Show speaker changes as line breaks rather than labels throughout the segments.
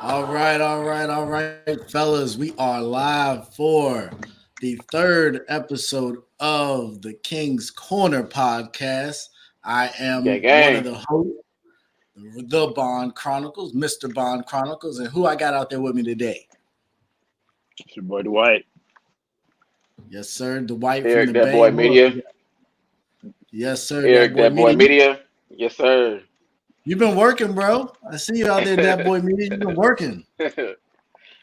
All right, fellas. We are live for the third episode of the King's Corner podcast. I
Gang,
am one of
gang.
the hosts, the Bond Chronicles, Mr. Bond Chronicles, and who I got out there with me today?
It's your boy Dwight.
Yes, sir. Dwight from
Eric,
the
that
Bay.
boy Media.
Yes, sir. That
Eric,
boy
that boy
media.
Media. Yes, sir.
You've been working, bro. I see you out there, that boy media. You've been working.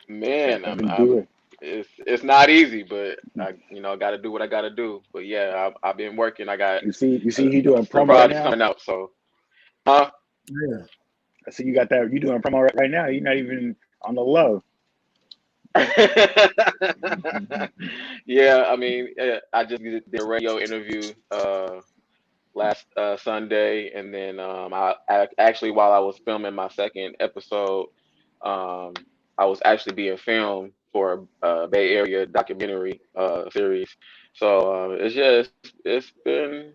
Man,
I've been doing.
it's not easy, but I got to do what I got to do. But yeah, I've been working. I got
You see, he doing
some
promo right
projects
now.
coming out. So, huh?
Yeah.
I see you got that. You doing promo right now. You're not even on the low.
Yeah, I mean, I just did a radio interview last Sunday, and then I actually while I was filming my second episode, um, I was actually being filmed for a Bay Area documentary series. So it's been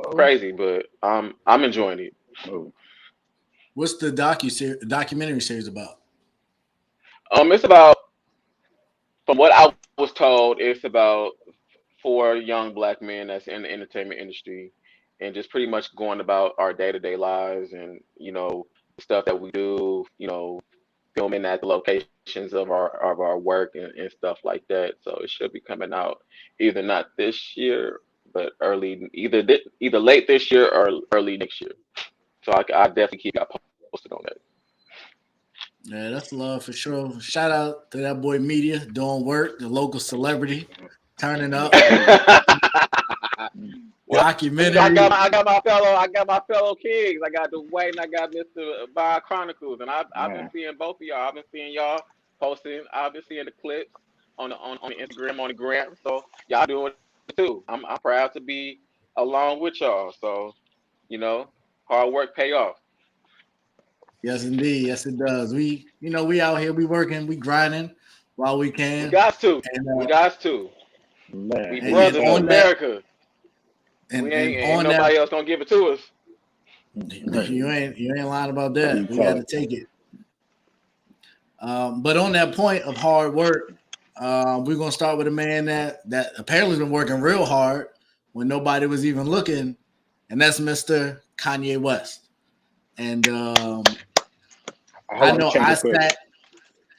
Oh,
crazy, but I'm enjoying it.
oh.
What's the documentary series about?
It's about, from what I was told, it's about four young black men that's in the entertainment industry, and just pretty much going about our day-to-day lives, and stuff that we do, filming at the locations of our work, and stuff like that. So it should be coming out either not this year, but either late this year or early next year. So I definitely keep you posted on that.
Yeah, that's love for sure. Shout out to that boy media doing work, the local celebrity, turning up.
Well,
Documentary.
I got my fellow kings. I got Dwight and I got Mr. Bob Chronicles, and I've been
Man,
seeing both of y'all. I've been seeing y'all posting. I've been seeing the clips on Instagram, on the gram. So y'all doing it too. I'm proud to be along with y'all. So you know, hard work pay off.
Yes, indeed. Yes, it does. We out here, we working, we grinding while we
We
can.
got to.
And
We got to. We
man,
and, and
brothers. It's
on
exactly.
that
America. We
and
ain't
on that
nobody else gonna give it to us.
you ain't lying about that. We got
Talk.
to take it. But on that point of hard work, we're gonna start with a man that apparently has been working real hard when nobody was even looking, and that's Mr. Kanye West. And
Hold
I
on,
know
change
I
it quick.
sat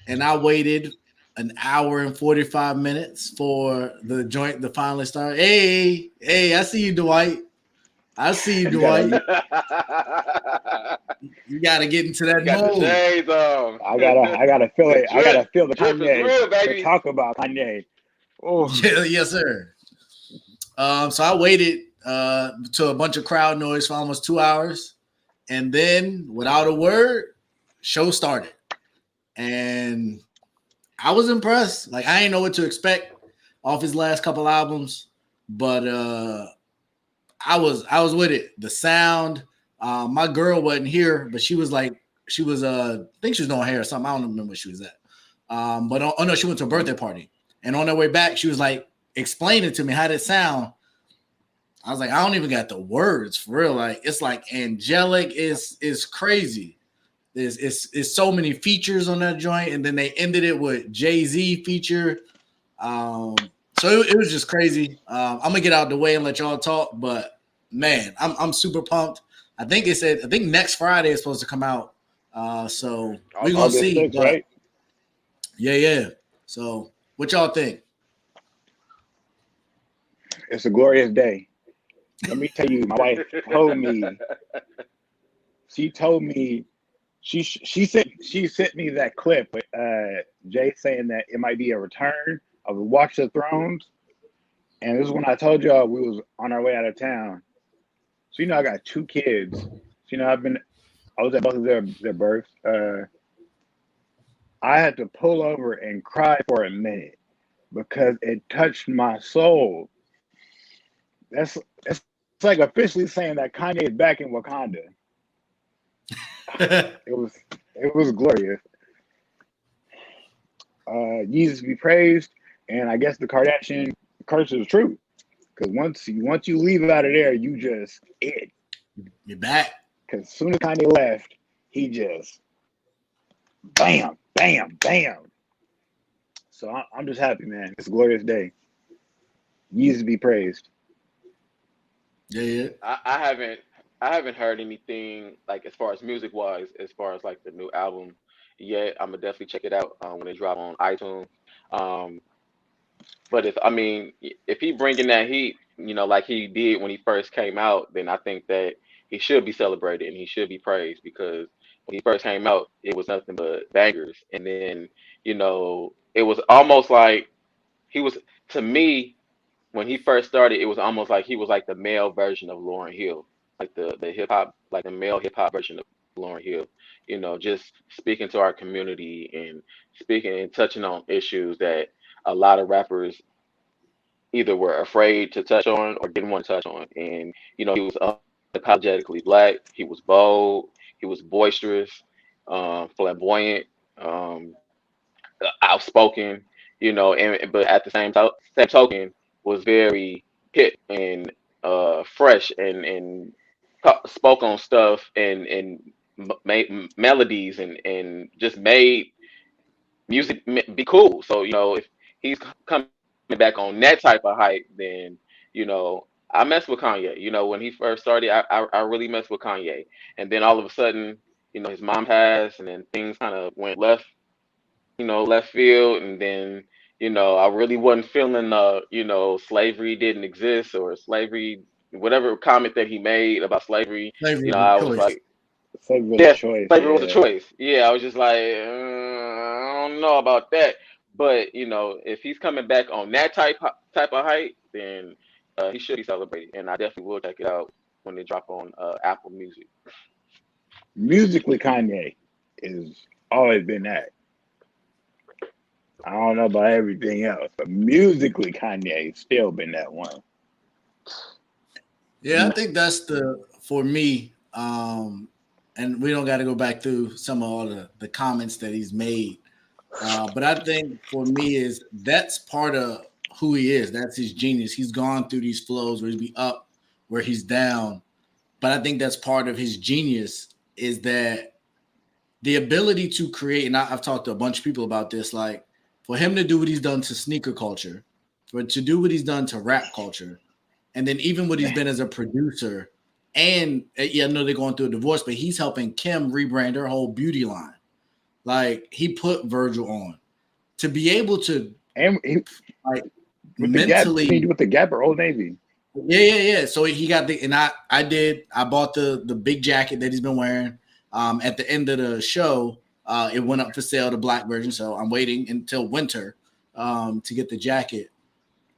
and I waited an hour and 45 minutes for the joint to finally start. Hey, I see you, Dwight. I see you,
You gotta.
Dwight. You got to get into
He
that
got the
mode.
shades on.
I gotta feel
The
it. I gotta
drip.
feel the
Drip is
Kanye
real,
to
baby.
talk about Kanye. Oh,
Yeah, yes, sir. So I waited to a bunch of crowd noise for almost 2 hours, and then without a word, show started, and I was impressed. Like I didn't know what to expect off his last couple albums, but I was with it. The sound. My girl wasn't here, but she was I think she was doing hair or something. I don't remember where she was at. But oh no, she went to a birthday party, and on her way back, she was like explaining to me how did it sound. I was like, I don't even got the words for real. Like it's like angelic. Is crazy. It's so many features on that joint, and then they ended it with Jay-Z feature. So it was just crazy. I'm gonna get out the way and let y'all talk, but man, I'm super pumped. I think next Friday is supposed to come out. So we're gonna
August
August
6th.
see.
6th,
But
right?
yeah. So what y'all think?
It's a glorious day. Let me tell you, my wife told me. She told me she sent me that clip with Jay saying that it might be a return of Watch the Thrones, and this is when I told y'all we was on our way out of town. So I got two kids. So I was at both of their births. I had to pull over and cry for a minute because it touched my soul. That's it's like officially saying that Kanye is back in Wakanda. It was it was glorious. Jesus be praised, and I guess the Kardashian curse is true. Because once you leave out of there, you just it.
You're back.
Because as soon as Kanye left, he just bam. bam, bam. So I'm just happy, man. It's a glorious day. Years to be praised.
Yeah.
I haven't heard anything like as far as music wise, as far as like the new album yet. I'm gonna definitely check it out when it drop on iTunes. Um, but if he bringing that heat, like he did when he first came out, then I think that he should be celebrated and he should be praised because when he first came out, it was nothing but bangers, and then it was almost like he was to me when he first started, it was almost like he was like the male version of Lauryn Hill, like the hip hop, like the male hip hop version of Lauryn Hill. Just speaking to our community and speaking and touching on issues that a lot of rappers either were afraid to touch on or didn't want to touch on. And he was unapologetically black. He was bold. He was boisterous, flamboyant, um, outspoken. And but at the same token, was very hip and fresh and spoke on stuff and made melodies and just made music be cool. So if he's coming back on that type of hype, then I mess with Kanye. When he first started, I really messed with Kanye, and then all of a sudden, his mom passed, and then things kind of went left, left field, and then I really wasn't feeling slavery didn't exist or slavery, whatever comment that he made about slavery.
Slavery was
I
a
was
choice.
like,
Slavery was a
yeah,
choice.
slavery was a
Yeah.
choice. Yeah, I was just like, I don't know about that. But if he's coming back on that type of height, then he should be celebrated, and I definitely will check it out when they drop on Apple Music.
Musically, Kanye is always been that. I don't know about everything else, but musically, Kanye's still been that one.
Yeah, I think that's for me. And we don't got to go back through some of all the comments that he's made. But I think for me is that's part of who he is. That's his genius. He's gone through these flows where he's be up, where he's down. But I think that's part of his genius is that the ability to create. And I've talked to a bunch of people about this. Like for him to do what he's done to sneaker culture, to do what he's done to rap culture, and then even what he's been as a producer. And yeah, I know they're going through a divorce, but he's helping Kim rebrand her whole beauty line. Like he put Virgil on to be able to
And
like
with
mentally.
the Gap, with the Gap or Old Navy.
Yeah. So he got and I bought the big jacket that he's been wearing. At the end of the show, it went up for sale, the black version. So I'm waiting until winter to get the jacket.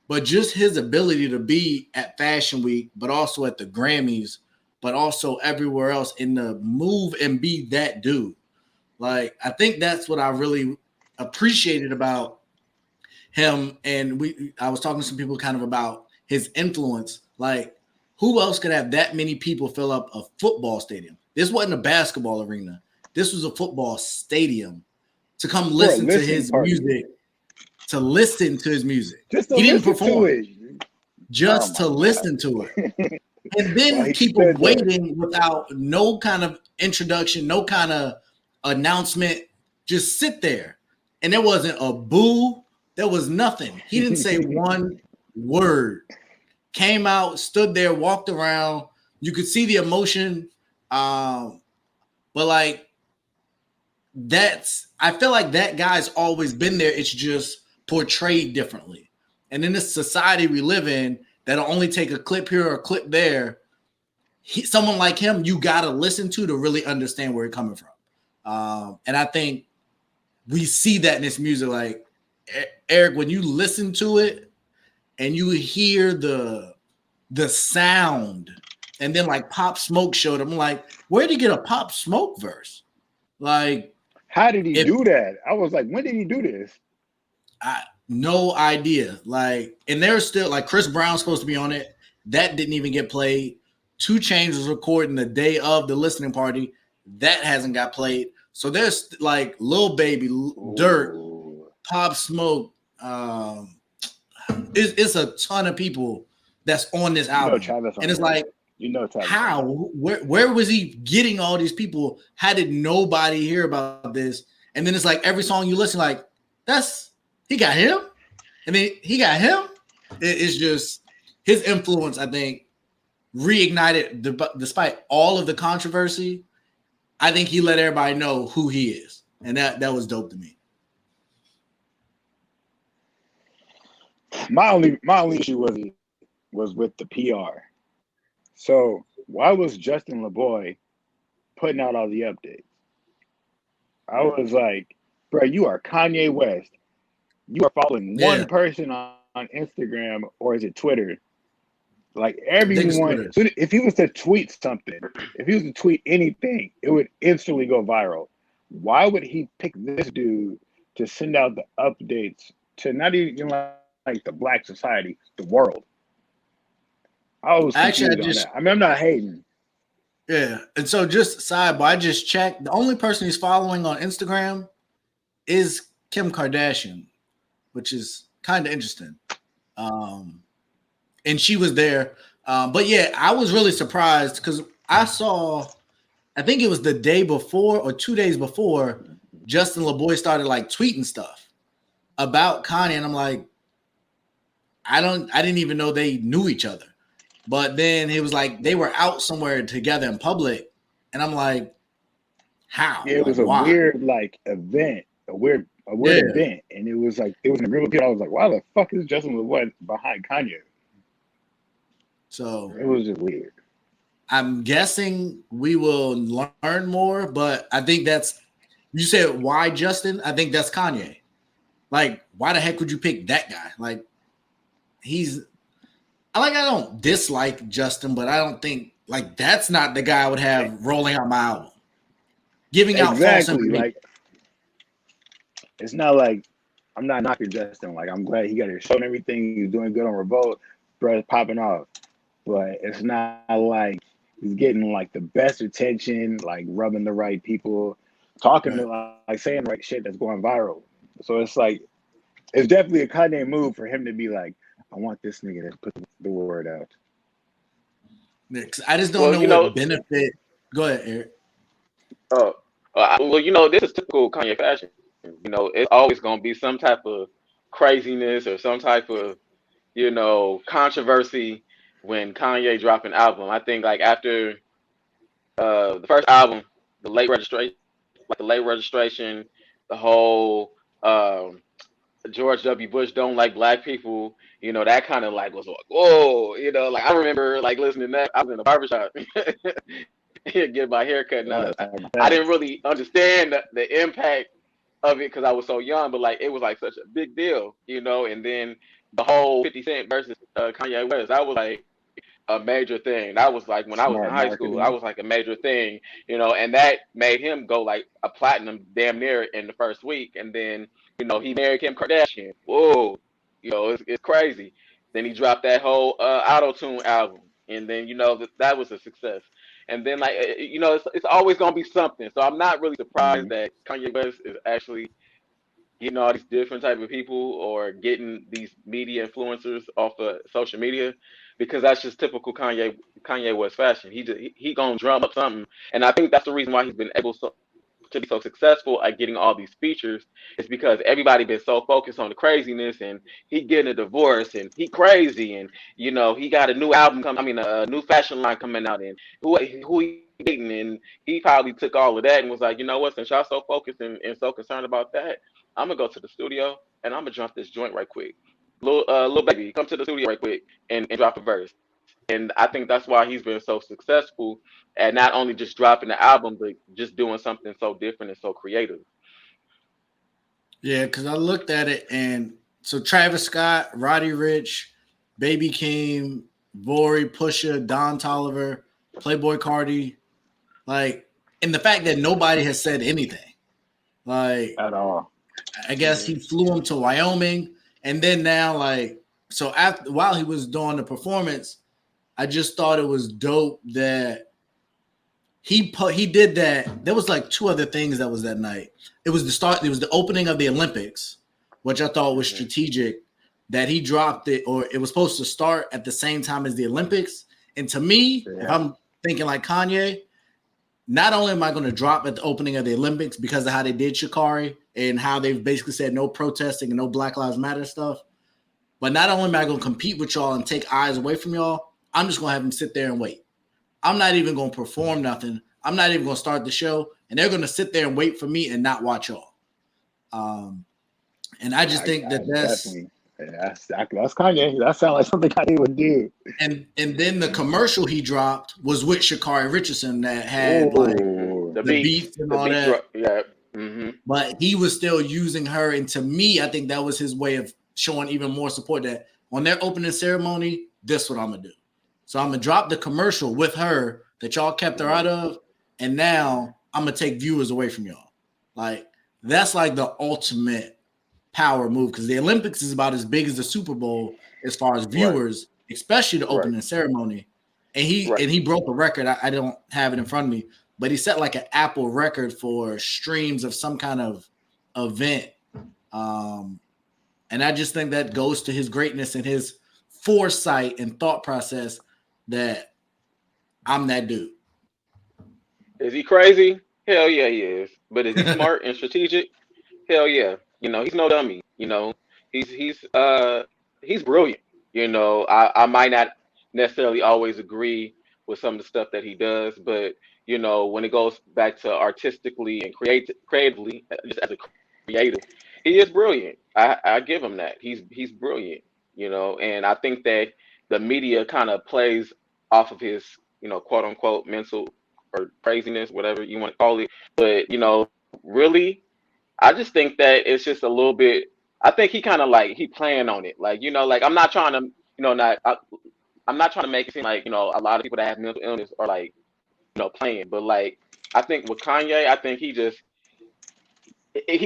But just his ability to be at Fashion Week, but also at the Grammys, but also everywhere else in the move and be that dude. Like, I think that's what I really appreciated about him. And I was talking to some people kind of about his influence. Like, who else could have that many people fill up a football stadium? This wasn't a basketball arena. This was a football stadium to come listen to his music. To listen to his music.
Just to
he didn't
listen
perform.
to it.
Just to listen to it. And then people waiting without no kind of introduction, no kind of announcement. Just sit there. And there wasn't a boo. There was nothing. He didn't say one word. Came out, stood there, walked around. You could see the emotion. But like I feel like that guy's always been there. It's just portrayed differently. And in this society we live in, that'll only take a clip here or a clip there. Someone like him, you got to listen to really understand where he's coming from. And I think we see that in this music. Like, Eric, when you listen to it and you hear the sound, and then like Pop Smoke showed up, I'm like, where did he get a Pop Smoke verse? Like,
how did he do that? I was like, when did he do this?
No idea. Like, and there's still like Chris Brown's supposed to be on it. That didn't even get played. 2 Chainz was recording the day of the listening party. That hasn't got played. So there's like Lil Baby, Dirt, Pop Smoke. It's a ton of people that's on this album. And it's like, how? Where was he getting all these people? How did nobody hear about this? And then it's like every song you listen, like he got him, and then he got him. It's just his influence, I think, reignited despite all of the controversy. I think he let everybody know who he is, and that was dope to me.
My only issue was with the PR. So why was Justin LeBoy putting out all the updates? I was like, bro, you are Kanye West. You are following one person on Instagram, or is it Twitter? Like everyone, if he was to tweet something, if he was to tweet anything, it would instantly go viral. Why would he pick this dude to send out the updates to not even like the Black society, the world? I was confused on that. I mean, I'm not hating.
Yeah, and so just sidebar, I just checked. The only person he's following on Instagram is Kim Kardashian, which is kind of interesting. And she was there. But yeah, I was really surprised because I saw, I think it was the day before or 2 days before, Justin LeBoy started like tweeting stuff about Kanye. And I'm like, I didn't even know they knew each other. But then he was like, they were out somewhere together in public. And I'm like, how?
Yeah, it was a weird like event, a weird event. And it was like, it was in a group of people. I was like, why the fuck is Justin LeBoy behind Kanye?
So
it was just weird.
I'm guessing we will learn more, but I think you said why Justin? I think that's Kanye. Like, why the heck would you pick that guy? Like, I don't dislike Justin, but I don't think like that's not the guy I would have rolling out my album. Giving out false information.
Like, it's not like I'm not knocking Justin. Like, I'm glad he got his show and everything. He's doing good on Revolt. Bro's popping off. But it's not like he's getting like the best attention, like rubbing the right people, talking to like saying the right shit that's going viral. So it's like, it's definitely a Kanye move for him to be like, I want this nigga to put the word out.
I just don't know what benefit. Go ahead, Eric.
Well, this is typical Kanye fashion. It's always going to be some type of craziness or some type of, controversy when Kanye dropped an album. I think like after the first album, the late registration, the whole George W. Bush don't like black people, that kind of like was like, whoa, like I remember like listening to that. I was in a barbershop getting my hair cut. And I didn't really understand the impact of it because I was so young, but like it was like such a big deal, and then the whole 50 Cent versus Kanye West, that was like a major thing. That was like when I was in high school, that was like a major thing, and that made him go like a platinum damn near in the first week. And then, he married Kim Kardashian. Whoa, it's crazy. Then he dropped that whole Auto-Tune album. And then, that was a success. And then like, it's always going to be something. So I'm not really surprised that Kanye West is actually getting all these different type of people or getting these media influencers off of social media, because that's just typical Kanye West fashion. He gonna drum up something, and I think that's the reason why he's been able to be so successful at getting all these features, is because everybody been so focused on the craziness, and he getting a divorce, and he crazy, and he got a new album a new fashion line coming out, and who he dating, and he probably took all of that and was like, what, since y'all so focused and so concerned about that, I'm gonna go to the studio and I'm gonna jump this joint right quick. Little baby, come to the studio right quick and drop a verse. And I think that's why he's been so successful at not only just dropping the album, but just doing something so different and so creative.
Yeah, because I looked at it, and so Travis Scott, Roddy Ricch, Baby Keem, Vori, Pusha, Don Toliver, Playboi Carti, like, and the fact that nobody has said anything, like
at all.
I guess he flew him to Wyoming, and then now, like, so while he was doing the performance, I just thought it was dope that he did that. There was like two other things that was that night. It was the opening of the Olympics, which I thought was strategic, that he dropped it, or it was supposed to start at the same time as the Olympics. And to me, if I'm thinking like Kanye, not only am I going to drop at the opening of the Olympics because of how they did Sha'Carri and how they've basically said no protesting and no Black Lives Matter stuff, but not only am I going to compete with y'all and take eyes away from y'all, I'm just going to have them sit there and wait. I'm not even going to perform nothing. I'm not even going to start the show, and they're going to sit there and wait for me and not watch y'all. And I just think that's
definitely. That's Kanye. That sounds like something Kanye would do.
And then the commercial he dropped was with Sha'Carri Richardson that had like the beats and all that.
Yeah. Mm-hmm.
But he was still using her, and to me, I think that was his way of showing even more support. That on their opening ceremony, this is what I'm gonna do. So I'm gonna drop the commercial with her that y'all kept her out of, and now I'm gonna take viewers away from y'all. Like that's like the ultimate power move because the Olympics is about as big as the Super Bowl as far as viewers, especially the opening ceremony. And he broke a record. I don't have it in front of me, but he set like an Apple record for streams of some kind of event. And I just think that goes to his greatness and his foresight and thought process that I'm that dude.
Is he crazy? Hell yeah, he is. But is he smart and strategic? Hell yeah. You know, he's no dummy. You know, he's brilliant. You know, I might not necessarily always agree with some of the stuff that he does, but you know, when it goes back to artistically and creatively, just as a creative, he is brilliant. I give him that. He's brilliant. You know, and I think that the media kind of plays off of his, you know, quote unquote mental or craziness, whatever you want to call it. But you know, really, I just think that it's just a little bit. I think he kind of like he playing on it, like you know, like I'm not trying to, you know, I'm not trying to make it seem like you know a lot of people that have mental illness are like you know playing, but like I think with Kanye, I think he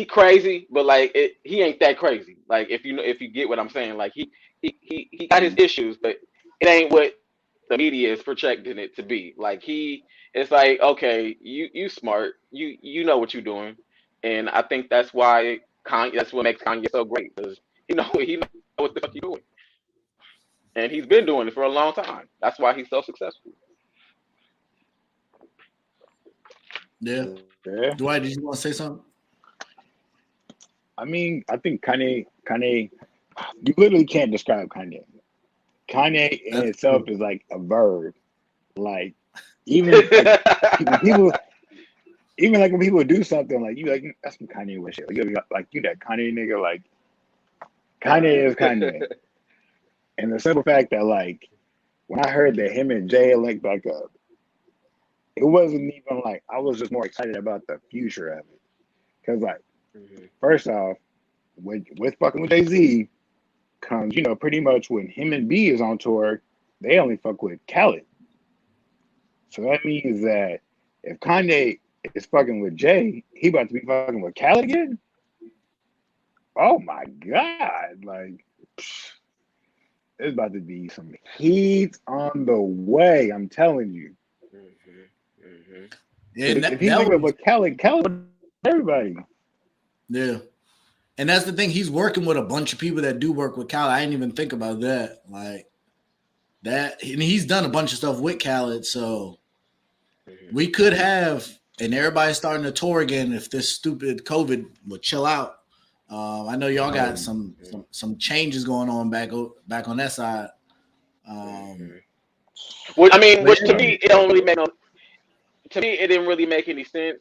crazy, but like he ain't that crazy. Like if you know if you get what I'm saying, like he got his issues, but it ain't what the media is projecting it to be. Like it's like okay, you smart, you know what you're doing, and I think that's why Kanye. That's what makes Kanye so great because he know what the fuck he's doing, and he's been doing it for a long time. That's why he's so successful.
Yeah. Dwight, did you want to say something?
I mean, I think Kanye, you literally can't describe Kanye. Kanye in itself is like a verb. Like even like, people, even like when people do something like you, like that's some Kanye West shit. Like you that Kanye nigga. Like Kanye is Kanye. And the simple fact that like when I heard that him and Jay linked back up, it wasn't even like I was just more excited about the future of it. Cause like first off, with fucking with Jay-Z comes, you know, pretty much when him and B is on tour, they only fuck with Khaled. So that means that if Kanye is fucking with Jay, he about to be fucking with Khaled again? Oh my God. Like there's about to be some heat on the way, I'm telling you.
Yeah,
if he's looking with Khaled with everybody.
Yeah. And that's the thing. He's working with a bunch of people that do work with Khaled. I didn't even think about that. Like that. And he's done a bunch of stuff with Khaled. So we could have, and everybody's starting to tour again if this stupid COVID would chill out. I know y'all got some changes going on back on that side.
Well, I mean, which to me, it don't really make no. To me, it didn't really make any sense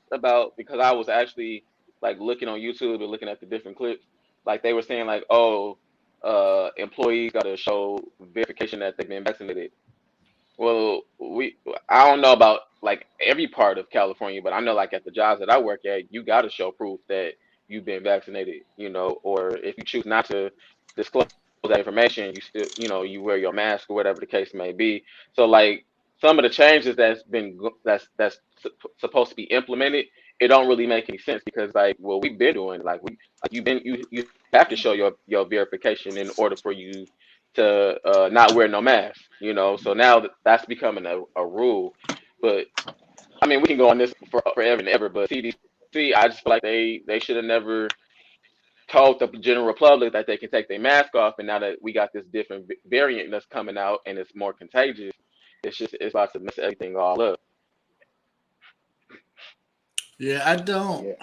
because I was actually like looking on YouTube and looking at the different clips. Like they were saying, like, oh, employees got to show verification that they've been vaccinated. Well, I don't know about like every part of California, but I know like at the jobs that I work at, you got to show proof that you've been vaccinated, you know, or if you choose not to disclose that information, you still, you know, you wear your mask or whatever the case may be. So like some of the changes that's supposed to be implemented, it don't really make any sense because like, well, we've been doing like you have to show your verification in order for you to not wear no mask, you know. So now that's becoming a rule. But I mean, we can go on this for forever and ever. But CDC, I just feel like they should have never told the general public that they can take their mask off. And now that we got this different variant that's coming out and it's more contagious, it's about to mess everything all up.
Yeah,
Yeah.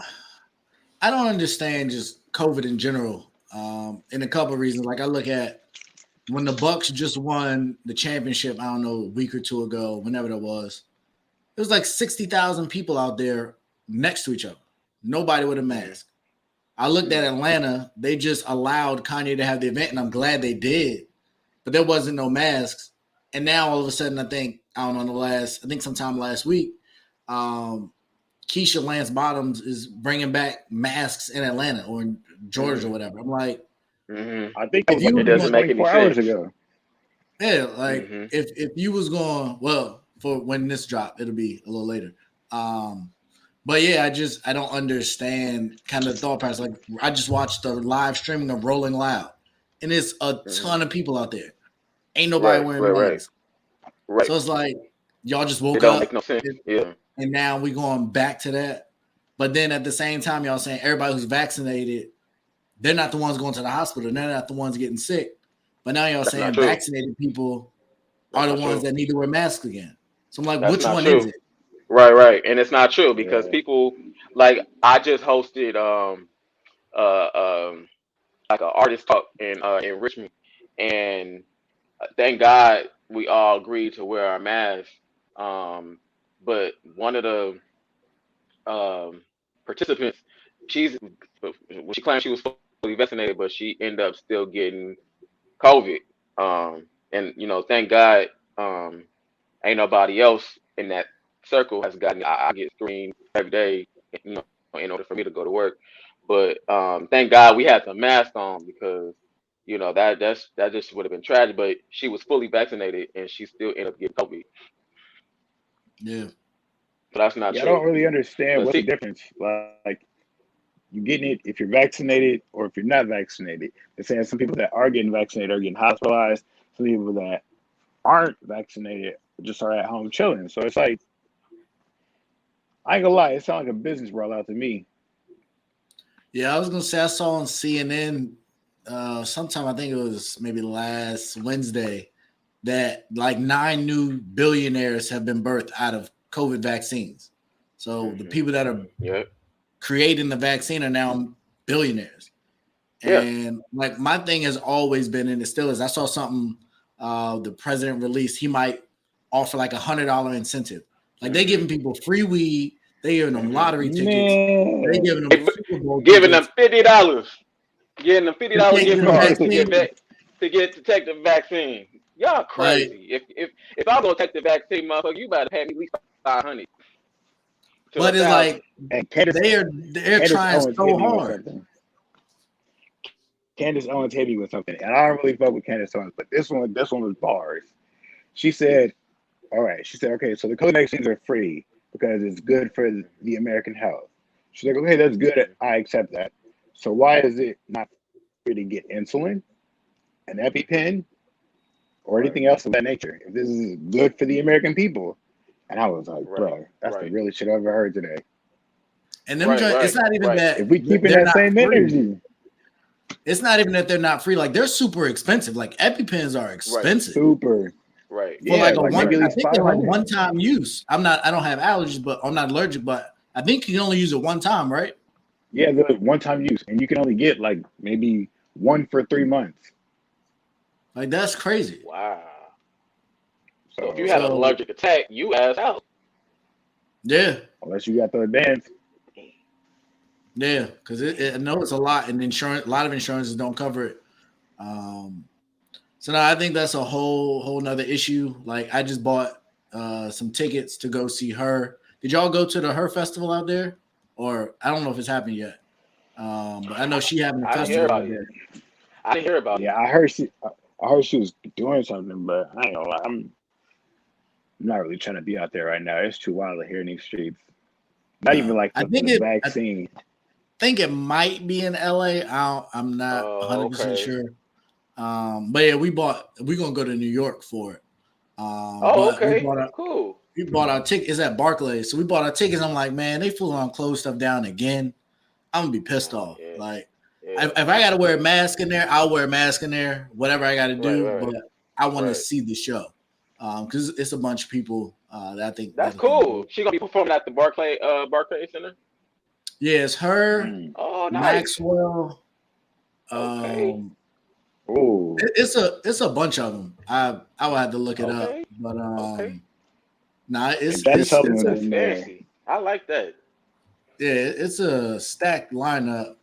I don't understand just COVID in general. In a couple of reasons. Like I look at when the Bucks just won the championship, I don't know, a week or two ago, whenever that was, it was like 60,000 people out there next to each other. Nobody with a
Mhm.
mask. I looked at Atlanta, they just allowed Kanye to have the event, and I'm glad they did, but there wasn't no masks. And now all of a sudden, I don't know, I think sometime last week, um, Keisha Lance Bottoms is bringing back masks in Atlanta or in Georgia or
Mhm.
whatever. I'm like,
Mhm.
I think that
if
was
you
like
It
was
doesn't
going,
make any
24 hours
sense.
ago.
yeah, like
Mhm.
if you was going, well, for when this drop, it'll be a little later. Um, but yeah, I don't understand kind of the thought process. Like I just watched the live streaming of Rolling Loud, and it's a
Mhm.
ton of people out there. Ain't nobody
Right.
wearing
Right. Right.
masks.
Right.
So it's like y'all just
It
woke
don't make
up
no sense. Yeah.
and now we going back to that. But then at the same time, y'all saying everybody who's vaccinated, they're not the ones going to the hospital. They're not the ones getting sick. But now y'all
That's not
saying
true.
vaccinated people are
That's
the
not
ones
true.
that need to wear masks again. So I'm like,
That's
which
not
one is
true.
it?
Right. Right. And it's not true because
Yeah.
people like I just hosted um like an artist talk in Richmond, and thank God we all agreed to wear our masks. Um, but one of the participants, she's she claimed she was fully vaccinated, but she ended up still getting COVID. And thank God, ain't nobody else in that circle has gotten. I get screened every day, you know, in order for me to go to work. But thank God we had the mask on because that just would have been tragic. But she was fully vaccinated and she still ended up getting COVID.
Yeah.
So that's not
Yeah, I don't
true.
really understand
Cause
what's the
see,
difference. Like you getting it if you're vaccinated or if you're not vaccinated. They're saying some people that are getting vaccinated are getting hospitalized. Some people that aren't vaccinated just are at home chilling. So it's like I ain't gonna lie, it sounds like a business rollout to me.
Yeah, I was gonna say I saw on CNN sometime I think it was maybe last Wednesday that like 9 new billionaires have been birthed out of COVID vaccines. So the
hmm
people that are
yeah,
creating the vaccine are now billionaires.
yeah,
And like my thing has always been, and it still is. I saw something the president released. He might offer like $100 incentive. Like they
hmm
giving people free weed. They giving them
hmm
lottery tickets. They
Man.
giving them
Hey,
Super Bowl
giving them
tickets
$50, getting them
to
$50
take
gift
the
cards to get
vaccine.
back to take the vaccine. Y'all
Like,
crazy. If I'm gonna take the vaccine, motherfucker, you better pay me at least 500 to a
but it's
thousand.
like
And Candace
they're
Candace
trying
Owens
so
hit me with
hard.
something. Candace Owens hit me with something. And I don't really fuck with Candace Owens, but this one was bars. She said, all right, she said, okay, so the COVID vaccines are free because it's good for the American health. She's like, okay, that's good.
Mhm.
I accept that. So why is it not free to get insulin, an EpiPen, or
Right,
anything else of that nature? If this is good for the American people. And I was like,
right,
bro, that's the
right,
realest shit I've ever heard today.
And them,
right,
it's
right,
not even
right.
If
that
we keeping
they're
that
not
same
free.
energy,
It's not even that they're not free. Like they're super expensive. Like EpiPens are
Right,
expensive
super.
right,
for like
Yeah,
a
like
one.
maybe at
right.
I
least
think they're like
500.
one time use. I don't have allergies, but I'm not allergic. But I think you can only use it one time, right?
Yeah, the one time use. And you can only get like maybe one for 3 months.
Like that's crazy.
Wow. So if you
So
had an
So
allergic attack, you ass out.
yeah,
unless you got the advance,
yeah, because I know it's a lot, and insurance. A lot of insurances don't cover it. Um, so now I think that's a whole nother issue. Like I just bought some tickets to go see her. Did y'all go to the Her Festival out there, or I don't know if it's happened yet. But I know she having a
I didn't hear
festival
about
out
it.
there.
I didn't hear about
yeah,
it.
I heard she was doing something, but I ain't gonna lie, I'm not really trying to be out there right now. It's too wild here in these streets. Not even
No,
like
I
for
think
the
it. I
vaccine.
think it might be in LA. I'm not
Oh,
100%
okay.
sure. But yeah, we're gonna go to New York for it.
Oh,
But
okay. Cool.
we bought our ticket. It's at Barclays, so we bought our tickets. I'm like, man, they fooling on close stuff down again. I'm gonna be pissed
Oh
off.
yeah,
Like,
yeah.
if I gotta wear a mask in there, I'll wear a mask in there. Whatever I gotta
Right,
do,
right,
but I want to
right.
see the show because it's a bunch of people I think
That's
that'll be
cool.
dope.
She gonna be performing at the Barclay Center.
Yeah, it's her,
Mm.
Oh, nice.
Maxwell.
Okay.
Oh,
It's a bunch of them. I will have to look it up,
Okay.
but
Okay.
nah,
if Jasmine Sullivan
it's
was
a
That's
in there,
fancy. I like that.
yeah, it's a stacked lineup.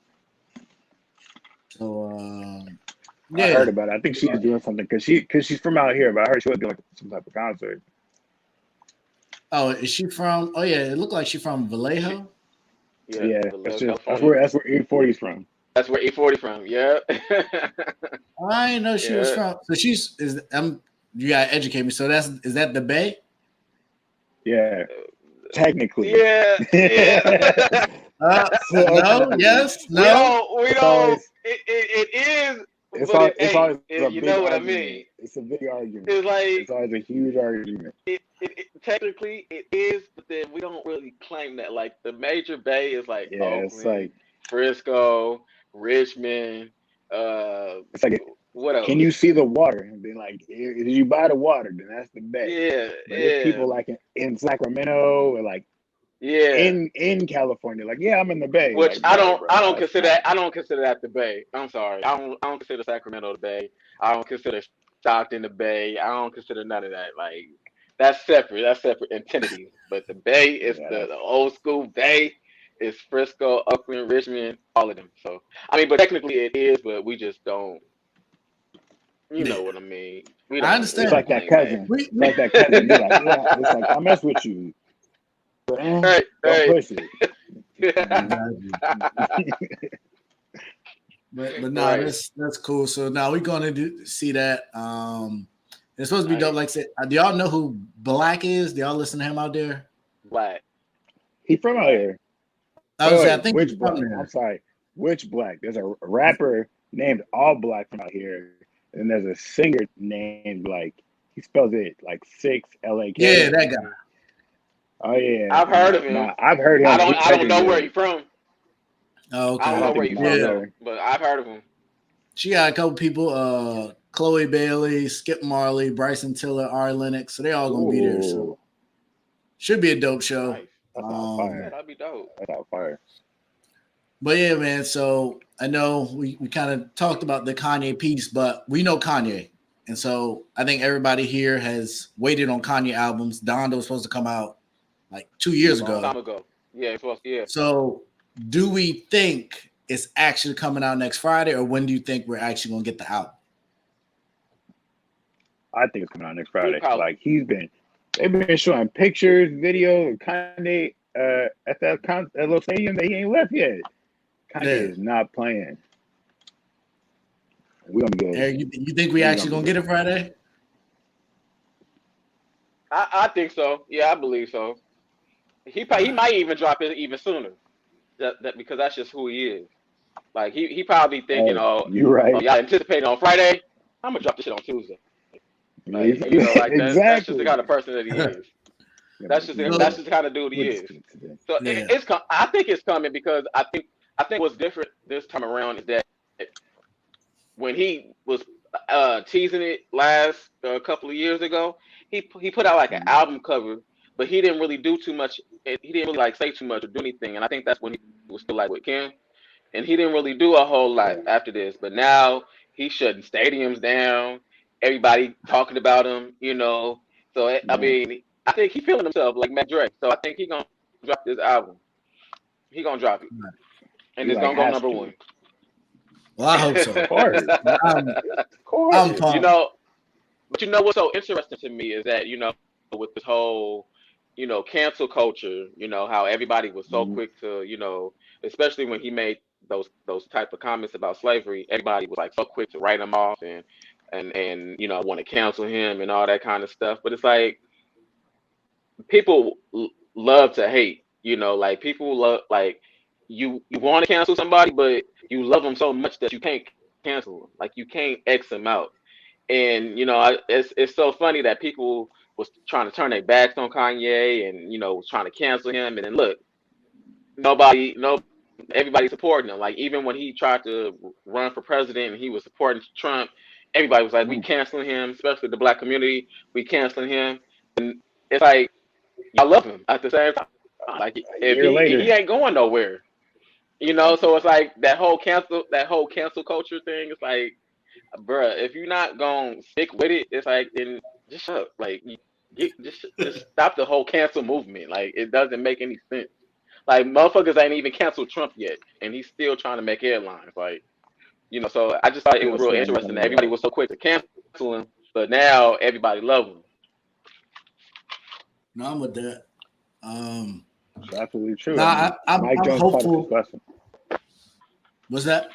So
I heard
yeah.
about it. I think she's doing something because she's from out here, but I heard she was doing like some type of concert.
Oh, is she from? Oh yeah, it looked like she's from
She,
Vallejo.
yeah,
Yeah,
Vallejo,
that's
California.
where E40's from.
That's where E40 from. Yeah.
I didn't know she was
Yeah.
from. So she's is you gotta educate me. So is that the Bay?
Yeah, technically.
Yeah. Yeah.
No,
Supposedly.
yes,
We
no.
don't. We
It's
don't.
always
It is,
it's
but
always
it
it's
ain't.
always a
If you
big
know what I
argument.
mean.
It's a big argument.
It's like
It's always a huge argument.
technically it is, but then we don't really claim that. Like the major bay is like
Yeah,
Oakland, Frisco, Richmond. Uh,
it's like
what
can
else?
you see the water? And then like if you buy the water, then that's the bay.
Yeah,
But if
yeah,
people like in Sacramento or like
yeah.
in California, like yeah, I'm in the bay.
Which
Like no, bro,
I don't
that's
consider
not.
that. I don't consider that the Bay. I'm sorry. I don't consider Sacramento the Bay. I don't consider Stockton the Bay. I don't consider none of that. Like that's separate. That's separate entities. But the Bay is
Yeah,
the old school Bay. It's Frisco, Oakland, Richmond, all of them. So I mean, but technically it is, but we just don't. You
Yeah,
know what I mean? We
I
don't. We
it's
understand.
don't
like that
claim that.
cousin.
We,
It's like that cousin. You're like yeah, it's like I mess with you, but
Right,
don't
right.
push it.
exactly. But nah,
Right.
that's cool. So now we're gonna see that. It's supposed to be dope.
Nice.
Like I said, do y'all know who Black is? Do y'all listen to him out there?
Black.
He from out
Black.
here.
I
Wait,
was say I
wait,
think he's
which
from
black? I'm
there.
sorry. Which black? There's a rapper named All Black from out here, and there's a singer named like he spells it like 6
Yeah,
LAK.
that guy.
Oh yeah,
I've heard of him.
nah, I've heard him. He's
I don't know where
legendary.
he's from.
Oh,
I
I
don't
okay.
don't
know
think
where
he
he's
knows
from
Yeah,
though,
her.
but I've heard of him.
she got a couple people. Chloe Bailey, Skip Marley, Bryson Tiller, Ari Lennox. So they all gonna be there. So
Ooh,
should be a dope show.
Nice.
that's all
Yeah,
fire.
that'd be dope.
That's all fire.
But yeah, man. So I know we kind of talked about the Kanye piece, but we know Kanye. And so I think everybody here has waited on Kanye albums. Donda was supposed to come out like 2 years
Long
ago.
time ago. Yeah, it's supposed. Yeah.
So do we think it's actually coming out next Friday, or when do you think we're actually gonna get the album?
I think it's coming out next
We
Friday.
probably.
Like they've been showing pictures, videos of Kanye at that little stadium that he ain't left yet. Kanye
Yeah.
is not playing. We gonna get.
Eric, you think we
We
actually
gonna
gonna
get.
get it Friday?
I think so. Yeah, I believe so. He might even drop it even sooner. That because that's just who he is. Like he probably thinking, oh,
You're right.
y'all anticipating on Friday. I'm gonna drop this shit on Tuesday. Like you know, like that. That's just the
Exactly.
kind of person that he is. That's just the kind of dude he
We'll
is.
just get to that.
So
Yeah.
I think it's coming because I think what's different this time around is that when he was teasing it last couple of years ago, he put out like an album cover, but he didn't really do too much. He didn't really like say too much or do anything. And I think that's when he was still like with Kim, and he didn't really do a whole lot after this. But now he's shutting stadiums down. Everybody talking about him, you know. So I mean, I think he's feeling himself like Matt Drake. So I think he's gonna drop this album. He gonna drop it, and
He
it's
like
gonna go
has
number
to.
one.
Well, I hope so.
Of course.
I'm
Of course.
pumped.
You know, but you know what's so interesting to me is that, you know, with this whole, you know, cancel culture, you know, how everybody was so
Mhm.
quick to, you know, especially when he made those type of comments about slavery, everybody was like so quick to write him off and you know, want to cancel him and all that kind of stuff. But it's like people love to hate, you know, like people love like you want to cancel somebody, but you love them so much that you can't cancel them. Like you can't X them out. And you know, it's so funny that people was trying to turn their backs on Kanye and, you know, was trying to cancel him. And then look, everybody supporting him. Like even when he tried to run for president and he was supporting Trump, everybody was like, "We canceling him," especially the black community. We canceling him. And it's like I love him at the same time. Like
A
if
year
he
later,
ain't going nowhere, you know. So it's like that whole cancel culture thing. It's like, bruh, if you're not gonna stick with it, it's like then just shut up. Like just stop the whole cancel movement. Like it doesn't make any sense. Like motherfuckers ain't even canceled Trump yet, and he's still trying to make headlines. Like you know, so I just thought it
still
was real
standing on
interesting
the
that everybody
hill.
was so quick to cancel him, but now everybody love him.
No, I'm with that.
It's absolutely true.
Nah,
I mean, Mike
I'm
Jones taught us his
hopeful.
lesson.
What's that?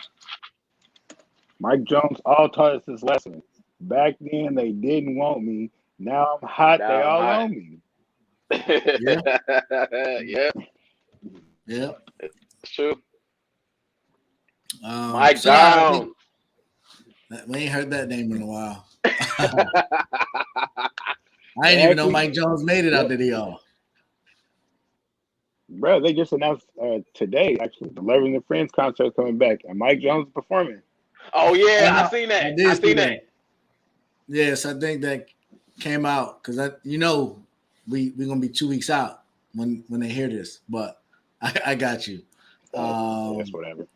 Mike Jones all taught us his lesson. Back then, they didn't want me. Now I'm hot. They
Now I'm
all
hot.
on me.
Yeah,
Yeah,
yeah.
it's true. Mike
So nah, I think
Jones.
we ain't heard that name in a while. I
They
didn't even know
actually,
Mike Jones made it out
look,
to the all.
bro, they just announced today, actually, the Loving and Friends concert coming back, and Mike Jones is performing.
Oh
Oh
yeah, I
no,
seen
I
that. I
did see
seen that.
that. Yes, I think that came out because we're gonna be 2 weeks out when they hear this, but I got you.
It's
Um,
whatever.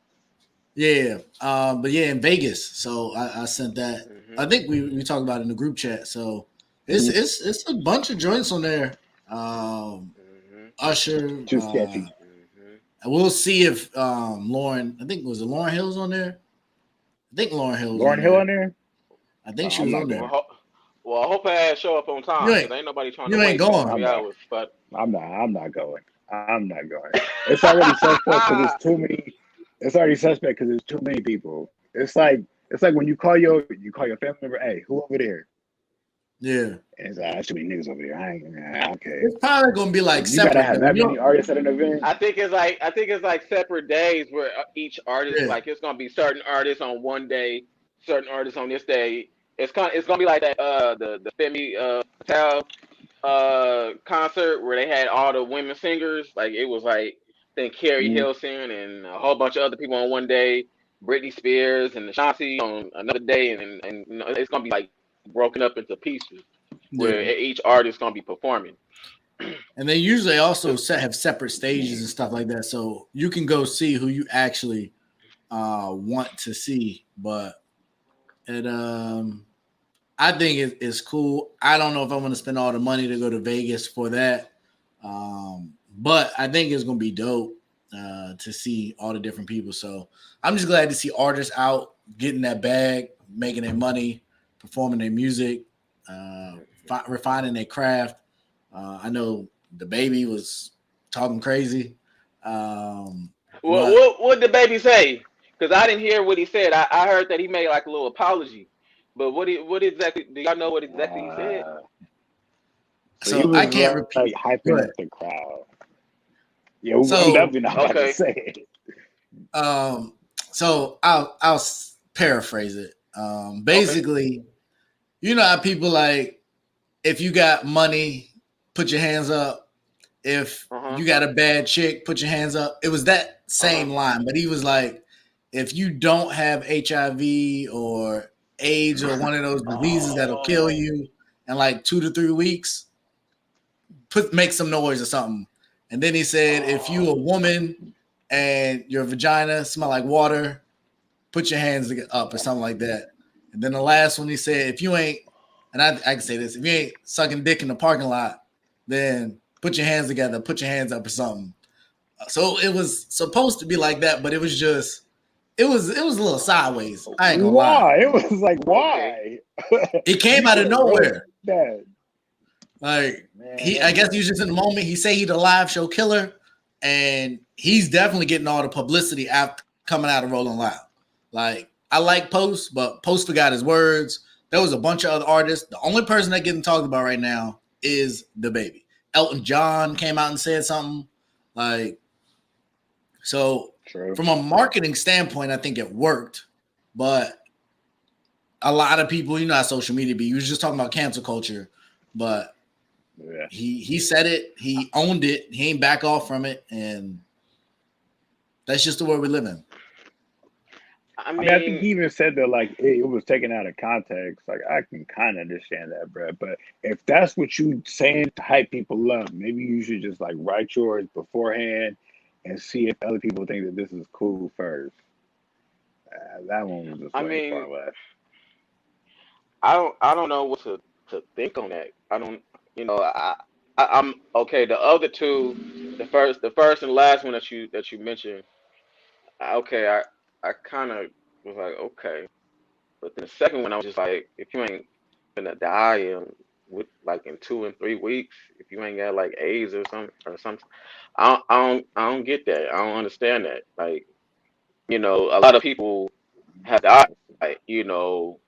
yeah, but yeah, in Vegas. So I sent that.
Hmm.
I think we talked about it in the group chat. So it's
Mhm.
it's a bunch of joints on there.
Hmm.
Usher.
Too sketchy.
Hmm.
We'll see if Lauren. I think was it Lauren Hill's on there. I think Lauren Hill was
Lauren
on
Hill
there.
on there?
I think she
I'm
was
not
on
Well,
there.
going.
I hope I show up on
You
time
ain't
because ain't nobody trying to
you ain't
wait 2 or
going.
I'm
3
not.
hours. But
I'm not going. I'm not going. It's already suspect because it's too many. It's already suspect because there's too many people. It's like when you call your family member, hey, who over there?
Yeah.
And it's like, I should be niggas over there. I ain't okay.
It's probably gonna be like
If you gotta
separate
have
though.
that
You
many
know?
artists at an event,
I think it's like separate days where each artist
Yeah.
like it's gonna be certain artists on one day, certain artists on this day. It's gonna be like that the Femi Patel concert where they had all the women singers. Like it was like I think Carrie
mm,
Hilson and a whole bunch of other people on one day, Britney Spears and Ashanti on another day, and you know, it's gonna be like broken up into pieces where
Yeah.
each artist gonna be performing.
And they usually also
It's,
have separate stages and stuff like that. So you can go see who you actually want to see. But it I think it's cool. I don't know if I want to spend all the money to go to Vegas for that. But I think it's gonna be dope to see all the different people. So I'm just glad to see artists out getting that bag, making their money, performing their music, refining their craft. I know the baby was talking crazy, but
what did the baby say? Because I didn't hear what he said. I heard that he made like a little apology, but what exactly? Do y'all know what exactly he said?
uh, so he
so I
was
can't
like
repeat. Go
hyping
ahead.
up the crowd. Yeah, I'm
So
definitely not about to
Okay.
say it.
Um, so I'll paraphrase it.
Okay.
Basically, you know how people like if you got money, put your hands up. If
Uh huh.
you got a bad chick, put your hands up. It was that
Uh huh.
same line, but he was like, if you don't have HIV or AIDS or one of those diseases that'll kill
Oh.
you in like 2 to 3 weeks, make some noise or something. And then he said, if you
Oh.
a woman and your vagina smell like water, put your hands up or something like that. And then the last one he said, if you ain't, and I can say this, if you ain't sucking dick in the parking lot, then put your hands together, put your hands up or something. So it was supposed to be like that, but it was just, it was a little sideways. I ain't gonna lie.
Why? It was like,
Okay.
why?
It came
You
out
could
of
have wrote
nowhere.
that.
Like
Man, that
I guess
man.
he was just in the moment. He said he the live show killer, and he's definitely getting all the publicity after coming out of Rolling Loud. Like I like Post, but Post forgot his words. There was a bunch of other artists. The only person that getting talked about right now is the baby. Elton John came out and said something. Like so,
True.
from a marketing standpoint, I think it worked, but a lot of people, you know, how social media be. You was just talking about cancel culture, but
Yeah.
he said it. He owned it. He ain't back off from it, and that's just the world we live in.
I
I mean, I think
mean,
he even said that like it was taken out of context. Like I can kind of understand that, bro. But if that's what you saying to hype people up, maybe you should just like write yours beforehand and see if other people think that this is cool first. That one was just
I
way
mean,
far left.
I don't know what to think on that. I don't, I'm okay. The other two, the first and last one that you mentioned, okay, I kind of was like, okay, but then the second one, I was just like, if you ain't gonna die in 2 and 3 weeks, if you ain't got like AIDS or something, I don't get that. I don't understand that. Like, a lot of people have died, you know,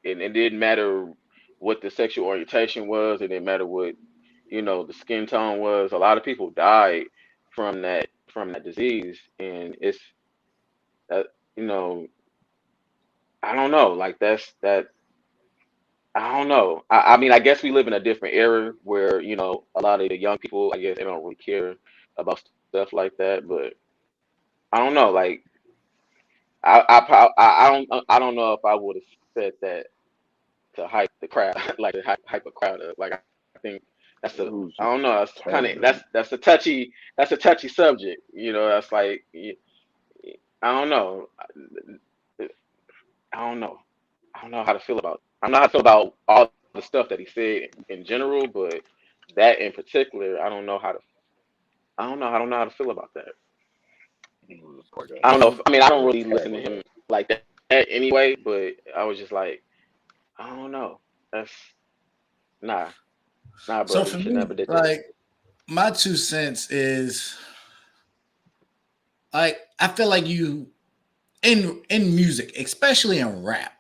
and it didn't matter what the sexual orientation was. It didn't matter what the skin tone was. A lot of people died from that disease, and it's that you know I don't know. Like that's that. I don't know. I mean, I guess we live in a different era where a lot of the young people, I guess, they don't really care about stuff like that. But I don't know. Like I don't know if I would have said that to hype the crowd, like to hype a crowd up. Like I think that's
It
a
was
I
just
don't know. That's kind of
totally.
that's a touchy subject. That's like I don't know. I don't know. I don't know how to feel about. I don't know how to feel about all the stuff that he said in general, but that in particular, I don't know how to. I don't know how to feel about that.
It was just like a
I don't know.
So
I mean, I don't
little
really
tad
listen to
left.
him like that anyway, but I was just like, I don't know. That's nah, nah, bro.
so
You
for
should never
me,
did that.
like my 2 cents is like I feel like you in music, especially in rap,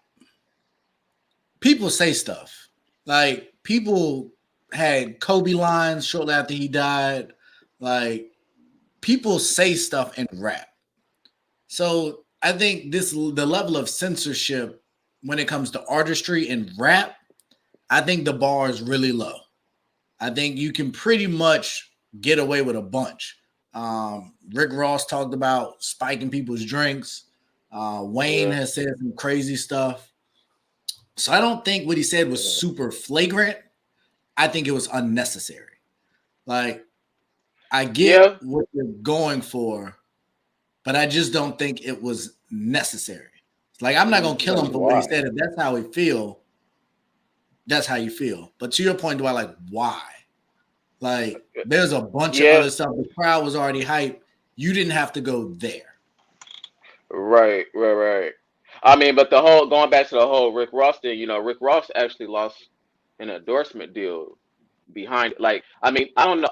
people say stuff. Like people had Kobe lines shortly after he died. Like people say stuff in rap. So I think the level of censorship when it comes to artistry in rap, I think the bar is really low. I think you can pretty much get away with a bunch. Rick Ross talked about spiking people's drinks. Wayne
Yeah,
has said some crazy stuff. So I don't think what he said was
Yeah.
super flagrant. I think it was unnecessary. Like I get
yeah,
what you're going for, but I just don't think it was necessary. Like I'm not
It's
gonna
just
kill
like
him for what he
why?
said. If that's how he feel, that's how you feel. But to your point, do I like why? Like there's a bunch of
yeah.
other stuff. The crowd was already hyped. You didn't have to go there.
Right, right, right. I mean, but the whole going back to the whole Rick Ross thing, Rick Ross actually lost an endorsement deal behind it. Like, I mean, I don't know.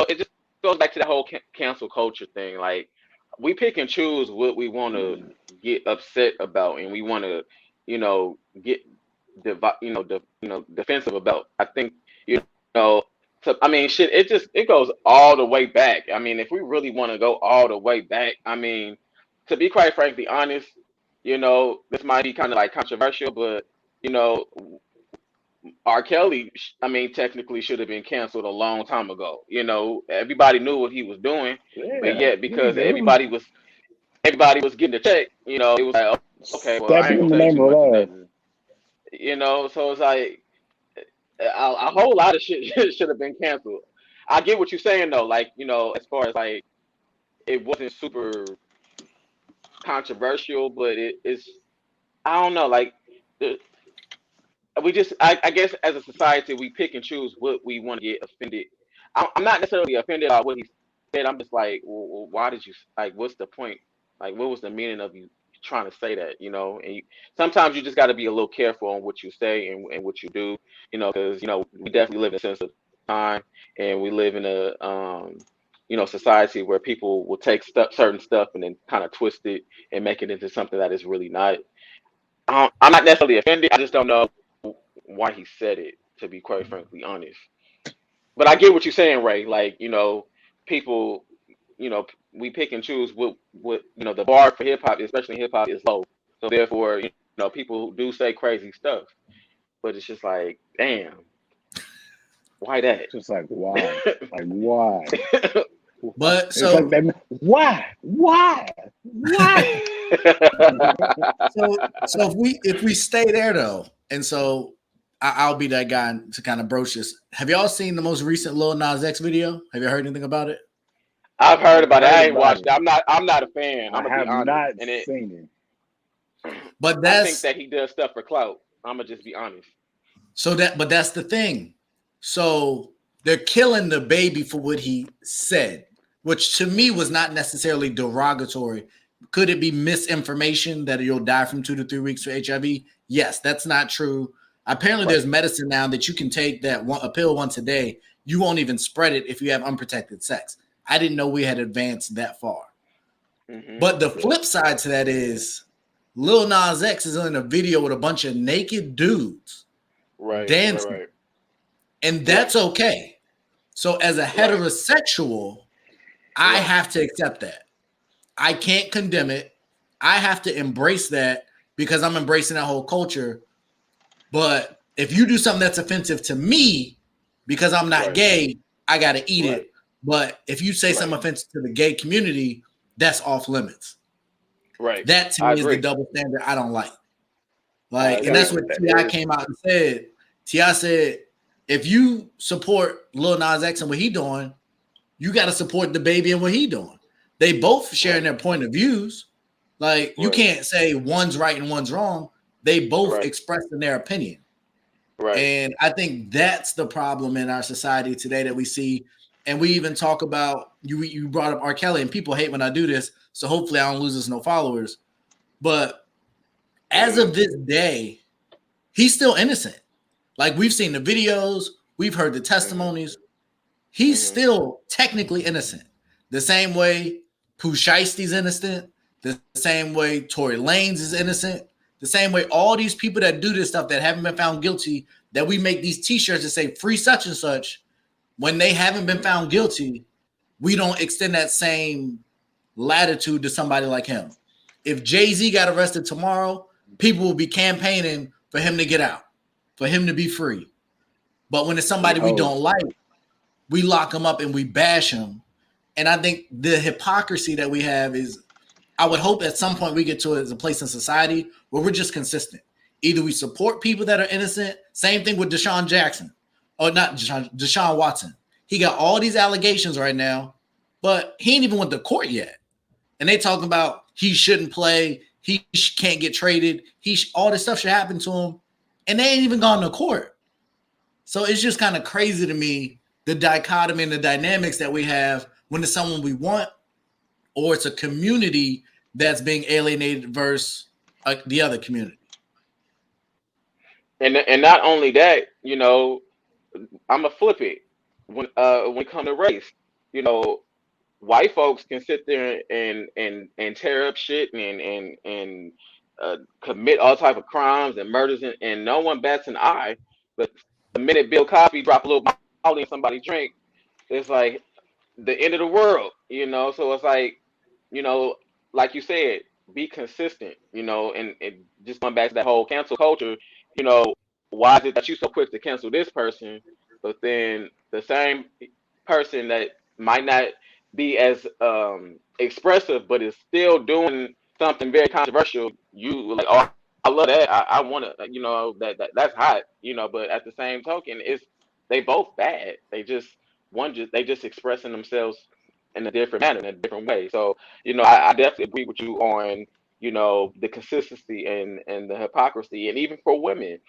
It just goes back to the whole cancel culture thing. Like, we pick and choose what we want to get upset about, and we want to, get defensive about. I think, you know, I mean, shit. It goes all the way back. I mean, if we really want to go all the way back, I mean, to be quite frankly honest, this might be kind of like controversial, but you know, R. Kelly, I mean, technically should have been canceled a long time ago. Everybody knew what he was doing, but
Yeah,
yet because
it was
everybody was getting the check, it was like, "Oh, okay, well, I ain't
stepping
gonna
in the
tell you
name
too
of
much of
love.
nothing. So it's like a whole lot of shit should have been canceled. I get what you're saying though, like as far as like it wasn't super controversial, but it's I don't know, like the, we just I guess as a society we pick and choose what we want to get offended. I'm not necessarily offended by what he said. I'm just like, well, why did you like? What's the point? Like, what was the meaning of you trying to say that? And sometimes you just got to be a little careful on what you say and what you do. Because we definitely live in a sensitive time, and we live in a society where people will take certain stuff and then kind of twist it and make it into something that is really not. I'm not necessarily offended. I just don't know why he said it, to be quite frankly honest. But I get what you're saying, Ray. Like, people, we pick and choose what the bar for hip hop, especially hip hop, is low. So therefore, people do say crazy stuff. But it's just like, damn, why that?
Just like why? Like why?
But
It's like that. Why?
So if we stay there though, and so I'll be that guy to kind of broach this. Have y'all seen the most recent Lil Nas X video? Have you heard anything about it?
I've heard
I've
about it.
heard
I ain't
about
watched
it.
it. I'm not a fan.
I
I'm gonna be
have
honest.
not
And it,
seen
But
I think
that's
that he does stuff for clout. I'm gonna just be honest.
but that's the thing. So they're killing the baby for what he said, which to me was not necessarily derogatory. Could it be misinformation that you'll die from 2 to 3 weeks for HIV? Yes, that's not true. Apparently,
Right.
there's medicine now that you can take a pill once a day. You won't even spread it if you have unprotected sex. I didn't know we had advanced that far.
Mhm.
But the flip side to that is Lil Nas X is in a video with a bunch of naked dudes
Right.
dancing,
Right.
and that's okay. So as a
Right.
heterosexual, I
Right.
have to accept that. I can't condemn it. I have to embrace that because I'm embracing that whole culture. But if you do something that's offensive to me because I'm not
Right.
gay, I got to eat
Right.
it. But if you say something
Right.
offensive to the gay community, that's off limits.
Right.
That to
I
me is the
agree.
double standard I don't like.
I
And
agree.
that's what
that.
T.I. came out and said. T.I. said, if you support Lil Nas X and what he doing, you got to support the baby and what he doing. They both sharing their point of views. Like you
Right.
can't say one's right and one's wrong. They both
Right.
expressing their opinion.
Right.
And I think that's the problem in our society today that we see. And we even talk about you brought up R. Kelly, and people hate when I do this. So hopefully I don't lose us no followers. But as of this day, he's still innocent. Like we've seen the videos, we've heard the testimonies. He's
Mhm.
still technically innocent. The same way Pooh Shiesty's innocent, the same way Tory Lanez is innocent, the same way all these people that do this stuff that haven't been found guilty, that we make these t-shirts that say free such and such, when they haven't been found guilty, we don't extend that same latitude to somebody like him. If Jay-Z got arrested tomorrow, people will be campaigning for him to get out, for him to be free. But when it's somebody we don't like, we lock him up and we bash him. And I think the hypocrisy that we have is, I would hope at some point we get to it as a place in society where we're just consistent. Either we support people that are innocent. Same thing with Deshaun Jackson. Or not Deshaun Watson. He got all these allegations right now, but he ain't even went to court yet. And they talking about he shouldn't play. He can't get traded. All this stuff should happen to him. And they ain't even gone to court. So it's just kind of crazy to me, the dichotomy and the dynamics that we have when it's someone we want, or it's a community that's being alienated versus the other community.
And not only that, I'm a flip it when it comes to race. White folks can sit there and tear up shit and commit all type of crimes and murders and no one bats an eye. But the minute Bill Cosby drop a little Molly in somebody's drink, it's like the end of the world. So it's like you said, be consistent. And just going back to that whole cancel culture. Why is it that you so quick to cancel this person, but then the same person that might not be as expressive, but is still doing something very controversial, you like, oh, I love that. I want to, that's hot, but at the same token, they both bad. They just expressing themselves in a different manner, in a different way. So, I definitely agree with you on, the consistency and the hypocrisy, and even for women,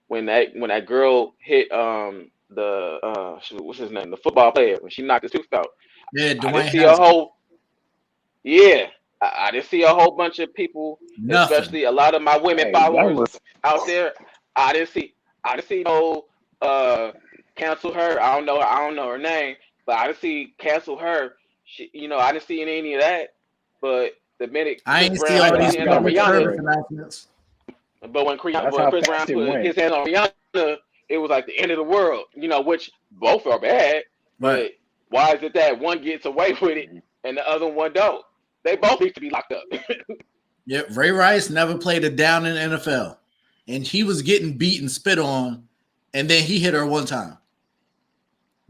when that girl hit what's his name, the football player, when she knocked his tooth out,
Yeah,
I
Dwayne
didn't see a
Haskins.
whole yeah. I didn't see a whole bunch of people,
Nothing.
especially a lot of my women
Hey, that
followers
was
out there. I didn't see no cancel her. I don't know her name, but I didn't see cancel her. I didn't see any of that. But the minute
I
Chris
ain't see
Brown
all
put his
these
hands on
public
Rihanna,
service announcements.
but when
that's how
Chris Brown
fast it
put
went.
his hands on Rihanna, it was like the end of the world. Which both are bad.
Right.
But why is it that one gets away with it and the other one don't? They both need to be locked up.
Yeah, Ray Rice never played a down in the NFL, and he was getting beat and spit on, and then he hit her one time.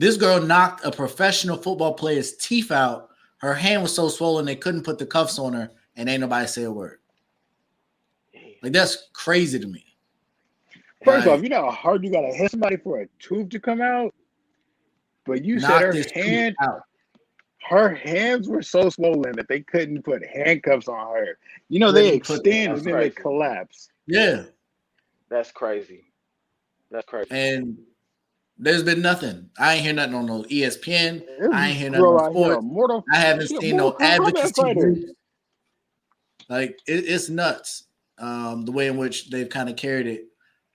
This girl knocked a professional football player's teeth out. Her hand was so swollen they couldn't put the cuffs on her, and ain't nobody say a word. Like, that's crazy to me.
First off,
Like,
you know how hard you gotta hit somebody for a tooth to come out? But you said
knock
her
this tooth out.
her hands were so swollen that they couldn't put handcuffs on her. You know, they
Couldn't put the
extend
That's
and then they
crazy.
collapse.
Yeah,
That's crazy. That's crazy.
and there's been nothing. I ain't hear nothing on no ESPN. I ain't
This
hear nothing
girl
on
out here,
sports. I haven't
she a
seen
Mortal
no
Kombat
advocacy
fighter.
groups. Like, it's nuts. The way in which they've kind of carried it.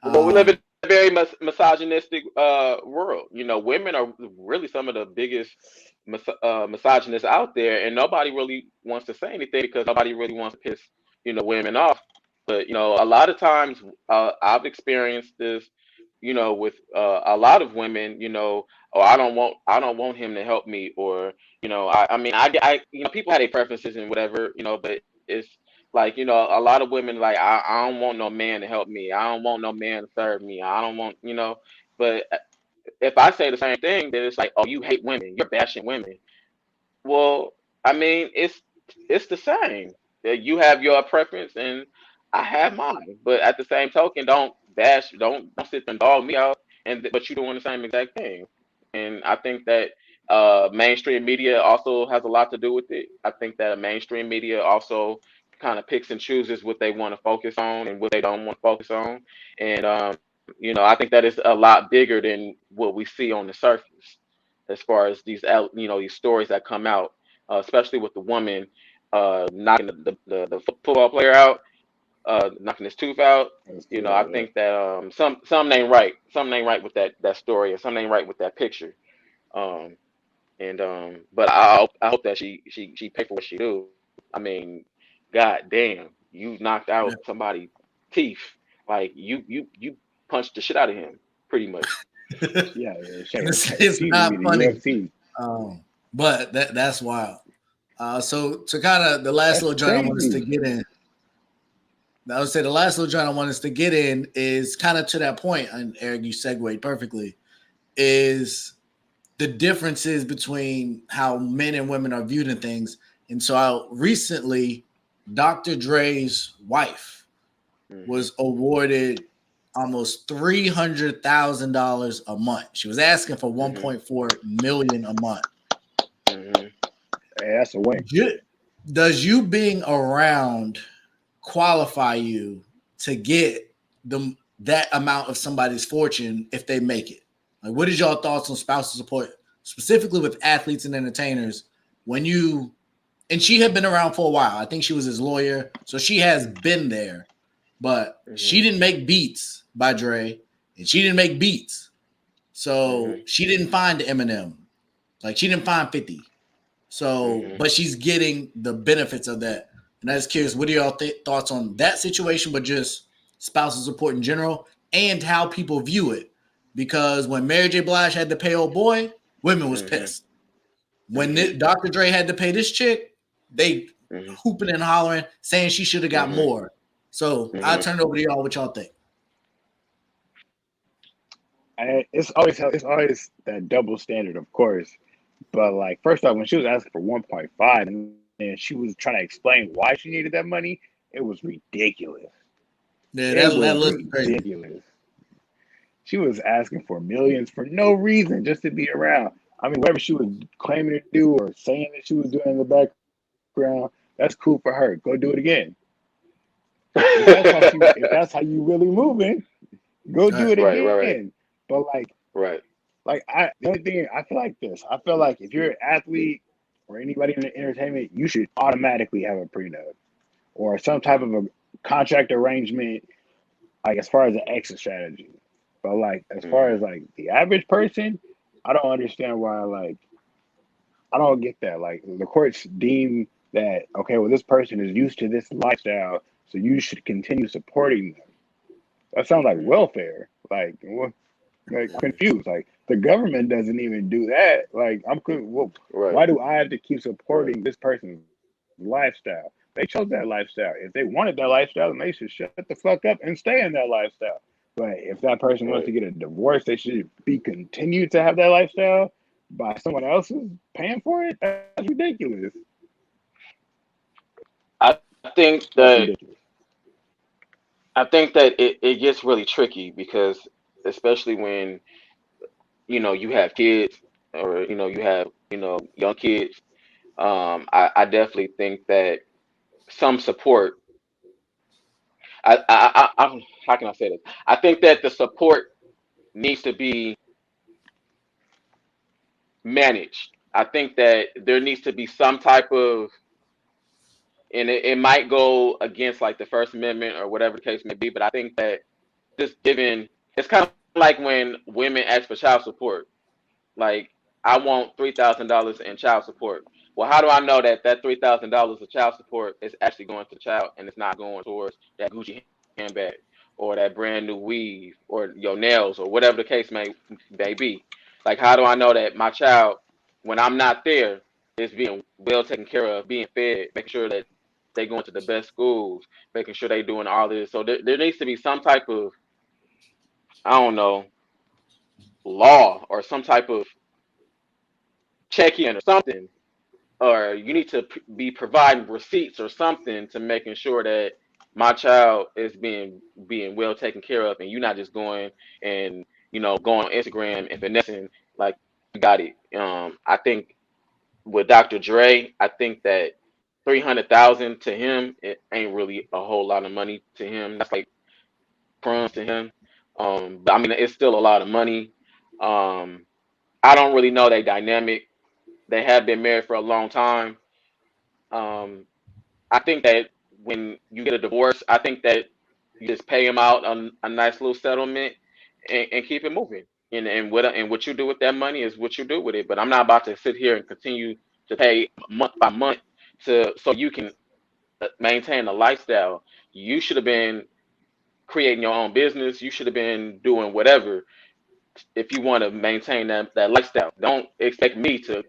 Well, we live in a very misogynistic world. You know, women are really some of the biggest misogynists out there, and nobody really wants to say anything because nobody really wants to piss, women off. But a lot of times I've experienced this, with a lot of women. Oh, I don't want him to help me, or I mean, people have their preferences and whatever, but it's like, a lot of women like, I don't want no man to help me. I don't want no man to serve me. I don't want, but if I say the same thing, then it's like, oh, you hate women. You're bashing women. Well, I mean, it's the same. You have your preference and I have mine. But at the same token, don't bash, don't sit there and dog me out. But you're doing the same exact thing. And I think that mainstream media also has a lot to do with it. I think that mainstream media also kind of picks and chooses what they want to focus on and what they don't want to focus on. And I think that is a lot bigger than what we see on the surface as far as these stories that come out, especially with the woman knocking the football player out, knocking his tooth out.
That's
I
good, yeah.
think that something ain't right. Something ain't right with that story, or something ain't right with that picture. Um, and but I hope that she pay for what she do. I mean, god damn, you knocked
Yeah.
out somebody's teeth. Like you punched the shit out of him, pretty much.
Yeah,
It's
she used to
not
be the
funny,
UFC.
but that's wild. So to kind of the last
That's
little joint I want us to
crazy.
get in. I would say the last little joint I want us to get in is kind of to that point, and Eric, you segued perfectly. Is the differences between how men and women are viewed in things. And so recently, Dr. Dre's wife
Hmm.
was awarded almost $300,000 a month. She was asking for
Hmm.
1.4 million a month.
Hmm.
Hey, that's a win.
Does you being around qualify you to get that amount of somebody's fortune if they make it? Like, what is your thoughts on spousal support, specifically with athletes and entertainers? And she had been around for a while. I think she was his lawyer, so she has been there. But
Hmm.
she didn't make beats by Dre, and she didn't make beats, so
Hmm.
she didn't find Eminem. Like, she didn't find 50. So,
Hmm.
but she's getting the benefits of that. And I was curious, what are y'all thoughts on that situation, but just spousal support in general and how people view it? Because when Mary J. Blige had to pay old boy, women was
Hmm.
pissed. When
Hmm.
Dr. Dre had to pay this chick, they
Hmm.
hooping and hollering, saying she should have got
Hmm.
more. So I'll
Hmm.
turn it over to y'all. What y'all think?
It's always that double standard, of course. But like, first off, when she was asking for 1.5, and then she was trying to explain why she needed that money, it was ridiculous.
Yeah,
It
that
was
list is crazy.
ridiculous. She was asking for millions for no reason, just to be around. I mean, whatever she was claiming to do or saying that she was doing in the background, that's cool for her. Go do it again. If that's how you really moving, go
All
do
right.
it
Right, right, right,
again. But
right.
the only thing I feel like this. I feel like if you're an athlete or anybody in the entertainment, you should automatically have a prenup or some type of a contract arrangement, like as far as an exit strategy. But like as far
Hmm.
as like the average person, I don't understand why I don't get that. Like the courts deem that okay, well this person is used to this lifestyle, so you should continue supporting them. That sounds like
Hmm.
welfare. Like
Hmm.
confused. Like the government doesn't even do that. Like well,
Right,
why do I have to keep
right.
supporting this person's lifestyle? They chose that lifestyle. If they wanted that lifestyle, then they should shut the fuck up and stay in that lifestyle. But if that person wants to get a divorce, they should be continued to have that lifestyle by someone else who's paying for it. That's ridiculous.
I think
That's
that
ridiculous.
it gets really tricky because especially when you have kids or you have young kids. I definitely think that some support. How can I say this? I think that the support needs to be managed. I think that there needs to be some type of, and it might go against like the First Amendment or whatever the case may be, but I think that just given, it's kind of like when women ask for child support. Like, I want $3,000 in child support. Well, how do I know that that $3,000 of child support is actually going to the child and it's not going towards that Gucci handbag or that brand new weave or your nails or whatever the case may be? Like, how do I know that my child, when I'm not there, is being well taken care of, being fed, making sure that they going to the best schools, making sure they doing all this. So there needs to be some type of, I don't know, law or some type of check-in or something, or you need to be providing receipts or something to making sure that my child is being well taken care of, and you're not just going and going on Instagram and finessing like you got it. I think with Dr. Dre, I think that 300,000 to him, it ain't really a whole lot of money to him. That's like crumbs to him. But I mean, it's still a lot of money. Um, I don't really know their dynamic. They have been married for a long time. Um, I think that when you get a divorce, I think that you just pay them out a nice little settlement and keep it moving. And what you do with that money is what you do with it. But I'm not about to sit here and continue to pay month by month to so you can maintain a lifestyle. You should have been creating your own business. You should have been doing whatever if you want to maintain that lifestyle. Don't expect me to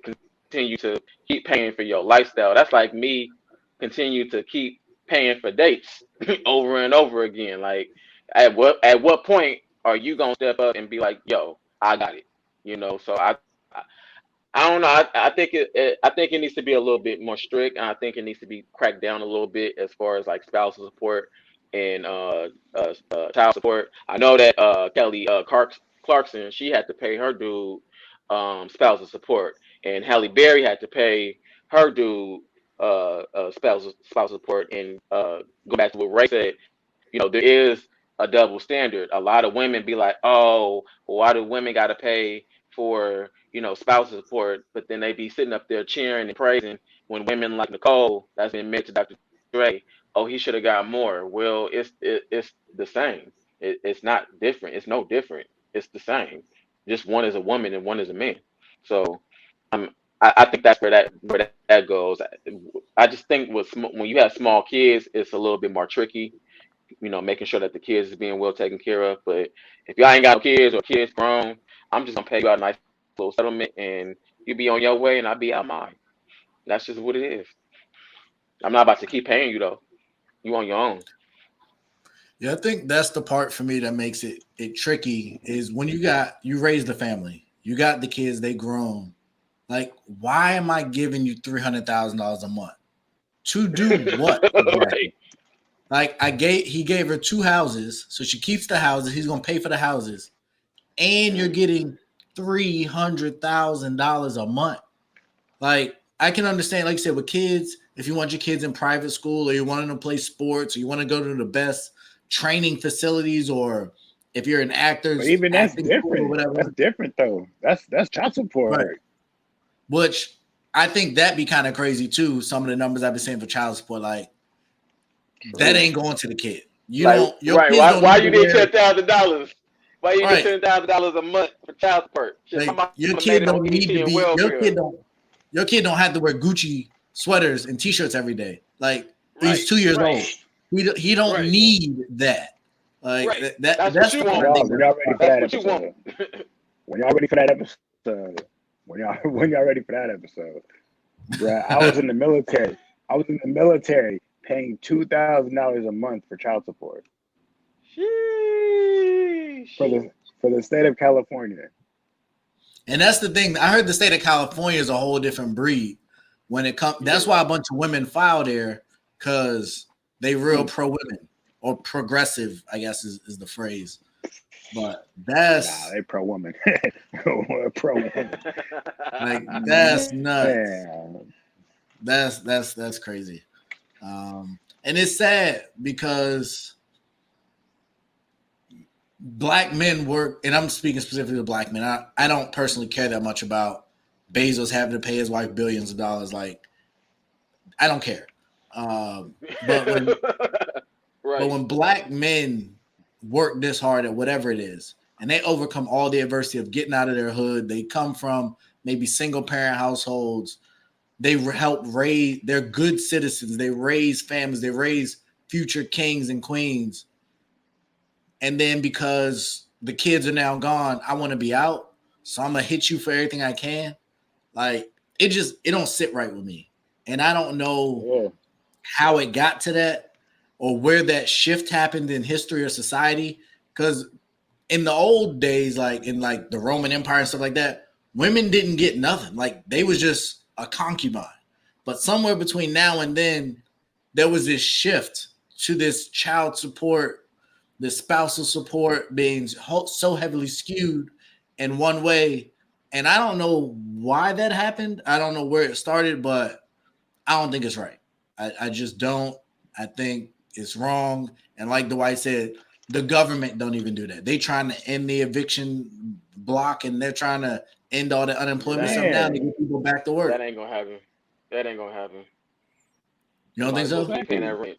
continue to keep paying for your lifestyle. That's like me continue to keep paying for dates over and over again. Like at what point are you gonna step up and be like, yo, I got it? So I I don't know. I think it needs to be a little bit more strict, and I think it needs to be cracked down a little bit as far as like spousal support and child support. I know that Kelly Clarkson, she had to pay her dude spousal support, and Halle Berry had to pay her dude spousal support. And go back to what Ray said, there is a double standard. A lot of women be like, oh, well, why do women got to pay for spousal support? But then they be sitting up there cheering and praising when women like Nicole, that's been married to Dr. Dre, oh, he should have got more. Well, it's the same. It's not different. It's no different. It's the same. Just one is a woman and one is a man. So um, I think that's where that goes. I just think when you have small kids, it's a little bit more tricky, making sure that the kids is being well taken care of. But if y'all ain't got no kids or kids grown, I'm just gonna pay you out a nice little settlement, and you be on your way, and I'll be out mine. That's just what it is. I'm not about to keep paying you though. You on your own.
Yeah, I think that's the part for me that makes it tricky is when you raise the family, you got the kids, they grown. Like, why am I giving you $300,000 a month to do what exactly?
Right.
Like, he gave her two houses, so she keeps the houses. He's gonna pay for the houses, and you're getting $300,000 a month. Like, I can understand, like you said, with kids, if you want your kids in private school or you want them to play sports or you want to go to the best training facilities, or if you're an
But even that's
acting school or
different. That's
whatever,
different though. That's child
right?
support.
Which I think that'd be kind of crazy too. Some of the numbers I've been saying for child support, like that
True.
ain't going to the kid.
Like,
Your
right?
kids
Why?
don't
Why
need to
you need
wear
$10,000? Why you need
right.
$10,000 a month for child support? Shit, my
Like, your
mama made
kid
it on
don't need
BET
to
and
be
welfare.
your kid don't have to wear Gucci sweaters and t-shirts every day. Like,
Right,
he's 2 years
right,
old. He don't
right,
need that. Like
right. That's what
that's
you
the
When
part I
want.
y'all
think
when
that's
y'all
the
ready
part.
for
That's
that
what you want.
episode. When y'all ready for that episode. When y'all ready for that episode. Bruh, I was in the military. I was in the military paying $2,000 a month for child support.
Sheesh.
for the state of California.
And that's the thing. I heard the state of California is a whole different breed when it comes. That's why a bunch of women file there, because they real pro women or progressive, I guess is the phrase. But that's
they pro woman. Pro woman.
Like that's nuts.
Yeah.
That's crazy. And it's sad because black men work, and I'm speaking specifically to black men. I don't personally care that much about Bezos having to pay his wife billions of dollars. Like, I don't care. But when black men work this hard at whatever it is, and they overcome all the adversity of getting out of their hood, they come from maybe single parent households, they help raise, they're good citizens, they raise families, they raise future kings and queens. And then because the kids are now gone, I want to be out, so I'm gonna hit you for everything I can. Like, it don't sit right with me. And I don't know how it got to that or where that shift happened in history or society. Because in the old days, like in like the Roman Empire and stuff like that, women didn't get nothing. Like, they was just a concubine. But somewhere between now and then, there was this shift to this child support, the spousal support being so heavily skewed in one way. And I don't know why that happened. I don't know where it started, but I don't think it's right. I just don't. I think it's wrong. And like Dwight said, the government don't even do that. They trying to end the eviction block, and they're trying to end all the unemployment stuff down to get people back to work.
That ain't gonna happen. That ain't gonna happen.
You don't think so?
Paying that rent.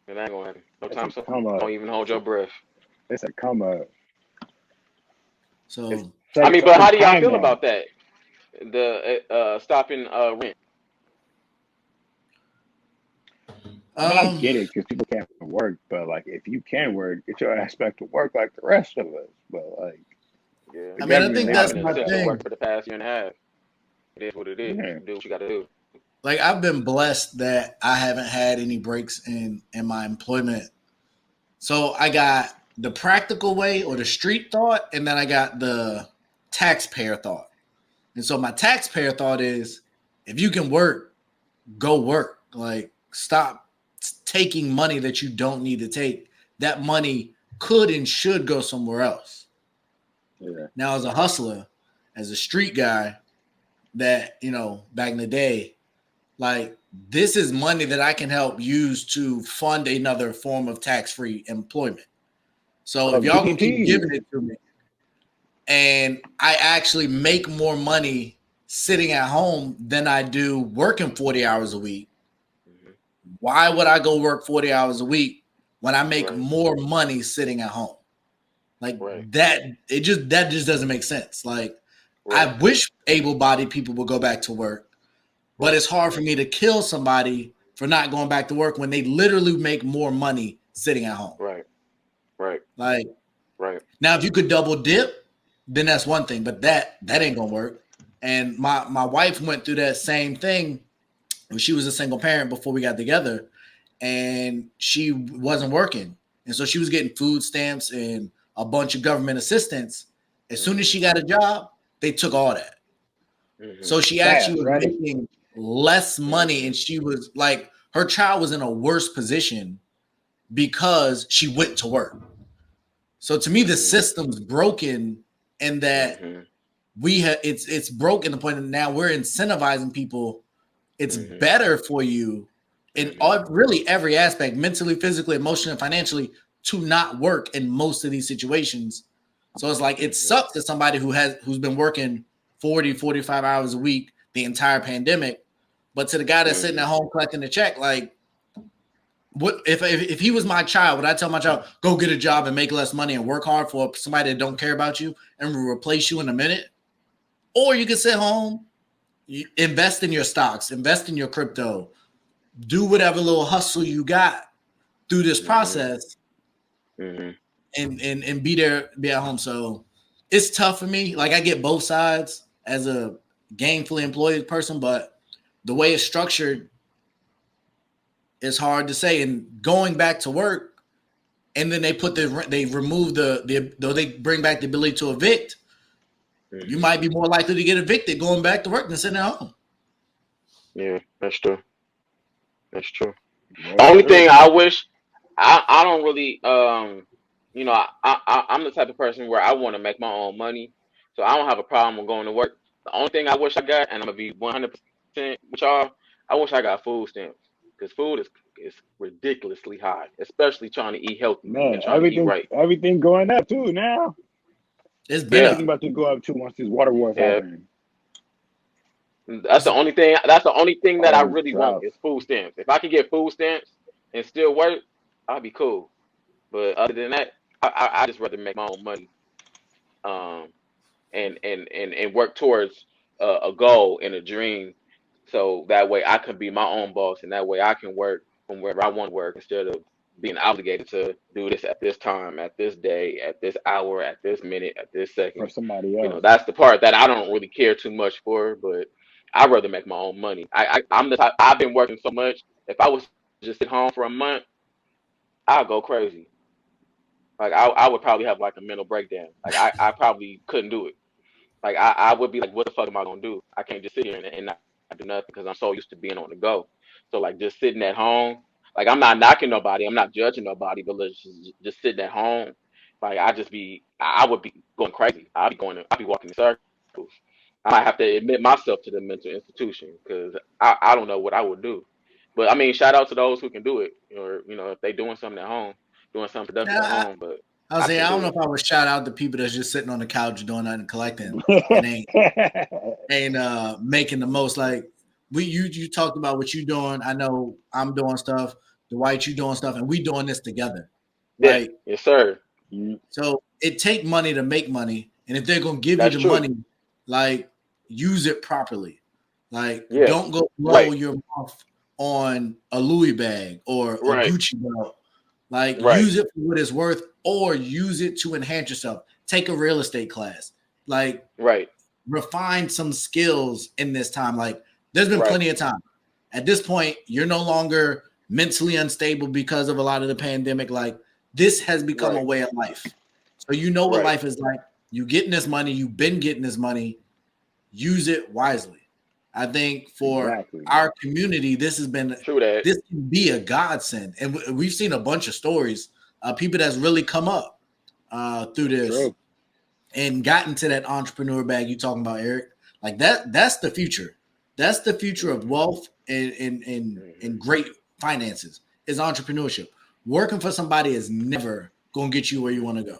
It ain't gonna happen. No time soon. Don't even hold your breath.
It's a come up.
So
I mean, but how do y'all feel about that? The stopping rent.
I get it because people can't work, but like if you can work, get your ass back to work like the rest of us. But like,
yeah,
I mean, I think that's my thing.
Work for the past year and a half. It is what it is.
Yeah.
Do what you got to do.
Like, I've been blessed that I haven't had any breaks in my employment. So I got the practical way or the street thought, and then I got the taxpayer thought. And so my taxpayer thought is, if you can work, go work. Like, stop taking money that you don't need to take. That money could and should go somewhere else.
Yeah.
Now, as a hustler, as a street guy, that, you know, back in the day, like, this is money that I can help use to fund another form of tax-free employment. So if y'all can keep giving it to me and I actually make more money sitting at home than I do working 40 hours a week, why would I go work 40 hours a week when I make more money sitting at home? Like that just doesn't make sense. Like, I wish able-bodied people would go back to work. But it's hard for me to kill somebody for not going back to work when they literally make more money sitting at home.
Right.
Now, if you could double dip, then that's one thing. But that ain't gonna work. And my wife went through that same thing when she was a single parent before we got together, and she wasn't working, and so she was getting food stamps and a bunch of government assistance. As soon as she got a job, they took all that. So she actually was making less money, and she was like, her child was in a worse position because she went to work. So to me, the system's broken, and that it's broken to the point that now we're incentivizing people. It's better for you in really every aspect, mentally, physically, emotionally, and financially, to not work in most of these situations. So it's like, it sucks to somebody who's been working 40, 45 hours a week the entire pandemic. But to the guy that's sitting at home collecting the check, like, what if he was my child, would I tell my child, go get a job and make less money and work hard for somebody that don't care about you and will replace you in a minute? Or you can sit home, invest in your stocks, invest in your crypto, do whatever little hustle you got through this process and be there, be at home. So it's tough for me. Like, I get both sides as a gainfully employed person, but the way it's structured, it's hard to say. And going back to work and then they remove though they bring back the ability to evict, you might be more likely to get evicted going back to work than sitting at home.
Yeah, that's true. That's true. The only thing I wish I don't really you know I'm the type of person where I want to make my own money, so I don't have a problem with going to work. The only thing I wish I got, and I'm gonna be 100% with y'all, I wish I got food stamps because food is ridiculously high, especially trying to eat healthy
Man,
and trying to eat right.
everything going up too now.
It's been
Everything about to go up too once these water wars happen.
That's the only thing. That's the only thing that I really
drought.
want is food stamps. If I could get food stamps and still work, I'd be cool. But other than that, I just rather make my own money, and work towards a goal and a dream, so that way I can be my own boss, and that way I can work from wherever I want to work instead of being obligated to do this at this time, at this day, at this hour, at this minute, at this second.
For somebody else.
You know, that's the part that I don't really care too much for, but I'd rather make my own money. I'm the type, I've been working so much. If I was just at home for a month, I'd go crazy. Like I would probably have like a mental breakdown. Like I probably couldn't do it. Like I would be like, what the fuck am I gonna do? I can't just sit here and not do nothing because I'm so used to being on the go. So like just sitting at home, like I'm not knocking nobody, I'm not judging nobody, but let's just sitting at home, like I would be going crazy. I'd be walking in circles. I might have to admit myself to the mental institution because I don't know what I would do. But I mean, shout out to those who can do it, or if they doing something at home, doing something productive at home. But
I don't know if I would shout out the people that's just sitting on the couch doing nothing, collecting, and ain't making the most. Like you talked about what you doing. I know I'm doing stuff. Dwight, you doing stuff, and we doing this together.
Yeah,
like,
yes, sir.
So it take money to make money, and if they're gonna give
That's
you the
true.
money, like use it properly. Like
Yeah.
don't go blow your mouth on a Louis bag or a Gucci belt. Like use it for what it's worth, or use it to enhance yourself. Take a real estate class. Like refine some skills in this time. Like there's been plenty of time. At this point, you're no longer mentally unstable because of a lot of the pandemic. Like this has become a way of life. So you know what life is like. You getting this money, you've been getting this money, use it wisely. I think for our community, this has been this can be a godsend, and we've seen a bunch of stories, people that's really come up through this and gotten to that entrepreneur bag you talking about, Eric. Like that's the future. That's the future of wealth and great finances is entrepreneurship. Working for somebody is never gonna get you where you want to go.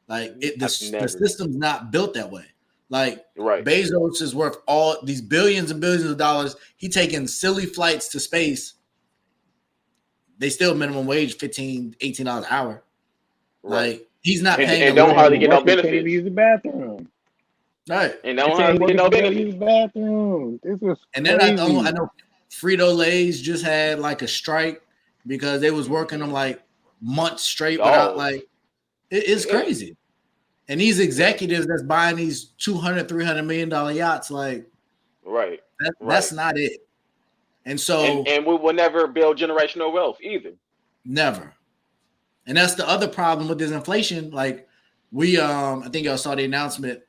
Like the system's not built that way. Like Bezos is worth all these billions and billions of dollars. He taking silly flights to space. They still minimum wage $15, $18 an hour. Like he's not paying.
And don't hardly get no benefits.
Can't even use the bathroom.
Right.
And don't hardly get no benefits.
Use the bathroom. This was
and then I know Frito-Lay's just had like a strike because they was working them like months straight without like it's crazy. And these executives that's buying these $200, $300 million yachts, like, that's not it. And so,
and we will never build generational wealth either.
Never. And that's the other problem with this inflation. Like, we, I think y'all saw the announcement.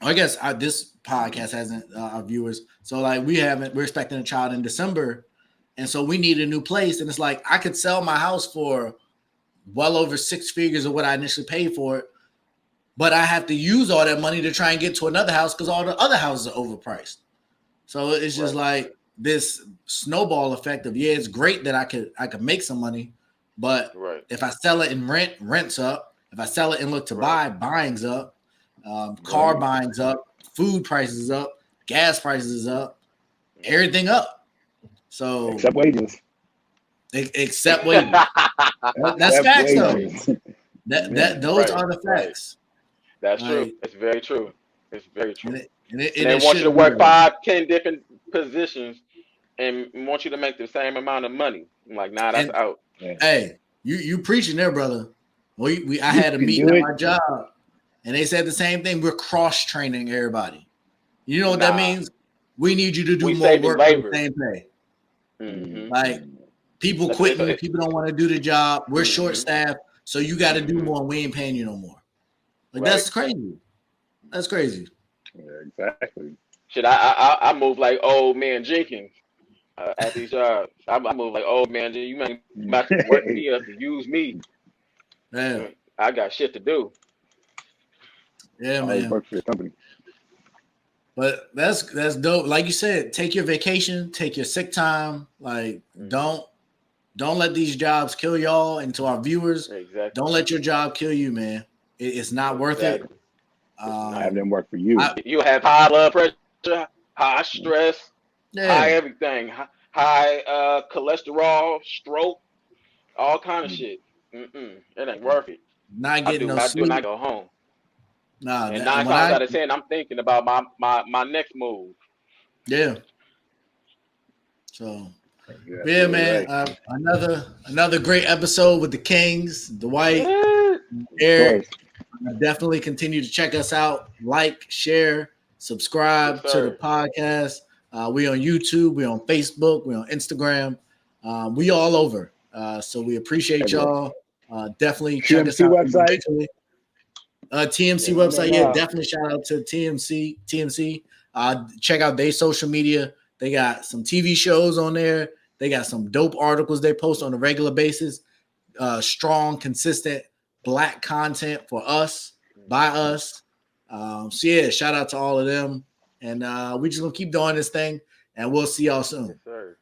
I guess this podcast hasn't our viewers. So, like, we're expecting a child in December, and so we need a new place. And it's like I could sell my house for well over 6 figures of what I initially paid for it. But I have to use all that money to try and get to another house because all the other houses are overpriced. So it's just like this snowball effect of it's great that I could make some money, but if I sell it and rent's up. If I sell it and look to buy, buying's up, car buying's up, food prices up, gas prices is up, everything up. So
except wages.
Except wages. That's facts though. Those are the facts.
That's true. It's very true. It's very true.
And
they want you to work 5, 10 different positions and want you to make the same amount of money. I'm like, nah, that's out.
Hey, you preaching there, brother. I had a meeting at my job, and they said the same thing. We're cross training everybody. You know what that means? We need you to do more work for the same pay.
Mm-hmm.
Like people quitting, people don't want to do the job. We're short staffed. So you got to do more. And we ain't paying you no more. Like that's crazy. That's crazy.
Yeah, exactly.
Shit, I move like old man Jenkins at these jobs. I move like old man. You might work me up and use me.
Yeah,
I got shit to do.
yeah,
Always
man.
work for your company.
But that's dope. Like you said, take your vacation, take your sick time. Like don't let these jobs kill y'all. And to our viewers,
Exactly.
don't let your job kill you, man. It's not worth it.
Have them work for you.
You have high blood pressure, high stress, high everything, high cholesterol, stroke, all kind of shit. It ain't worth it.
Not getting no
I do
sleep.
not go home.
Nah,
And 9 times out of 10, I'm thinking about my next move.
Yeah. So yeah, man.
Right.
Another great episode with the Kings, Dwight, Eric. Definitely continue to check us out. Like, share, subscribe to the podcast. We on YouTube, we on Facebook, we on Instagram. We all over. So we appreciate y'all. Definitely check us out.
website.
TMC website. Yeah, definitely shout out to TMC. Check out their social media. They got some TV shows on there. They got some dope articles they post on a regular basis. Strong, consistent Black content for us, by us. So yeah, shout out to all of them. And we just gonna keep doing this thing, and we'll see y'all soon.
Yes, sir.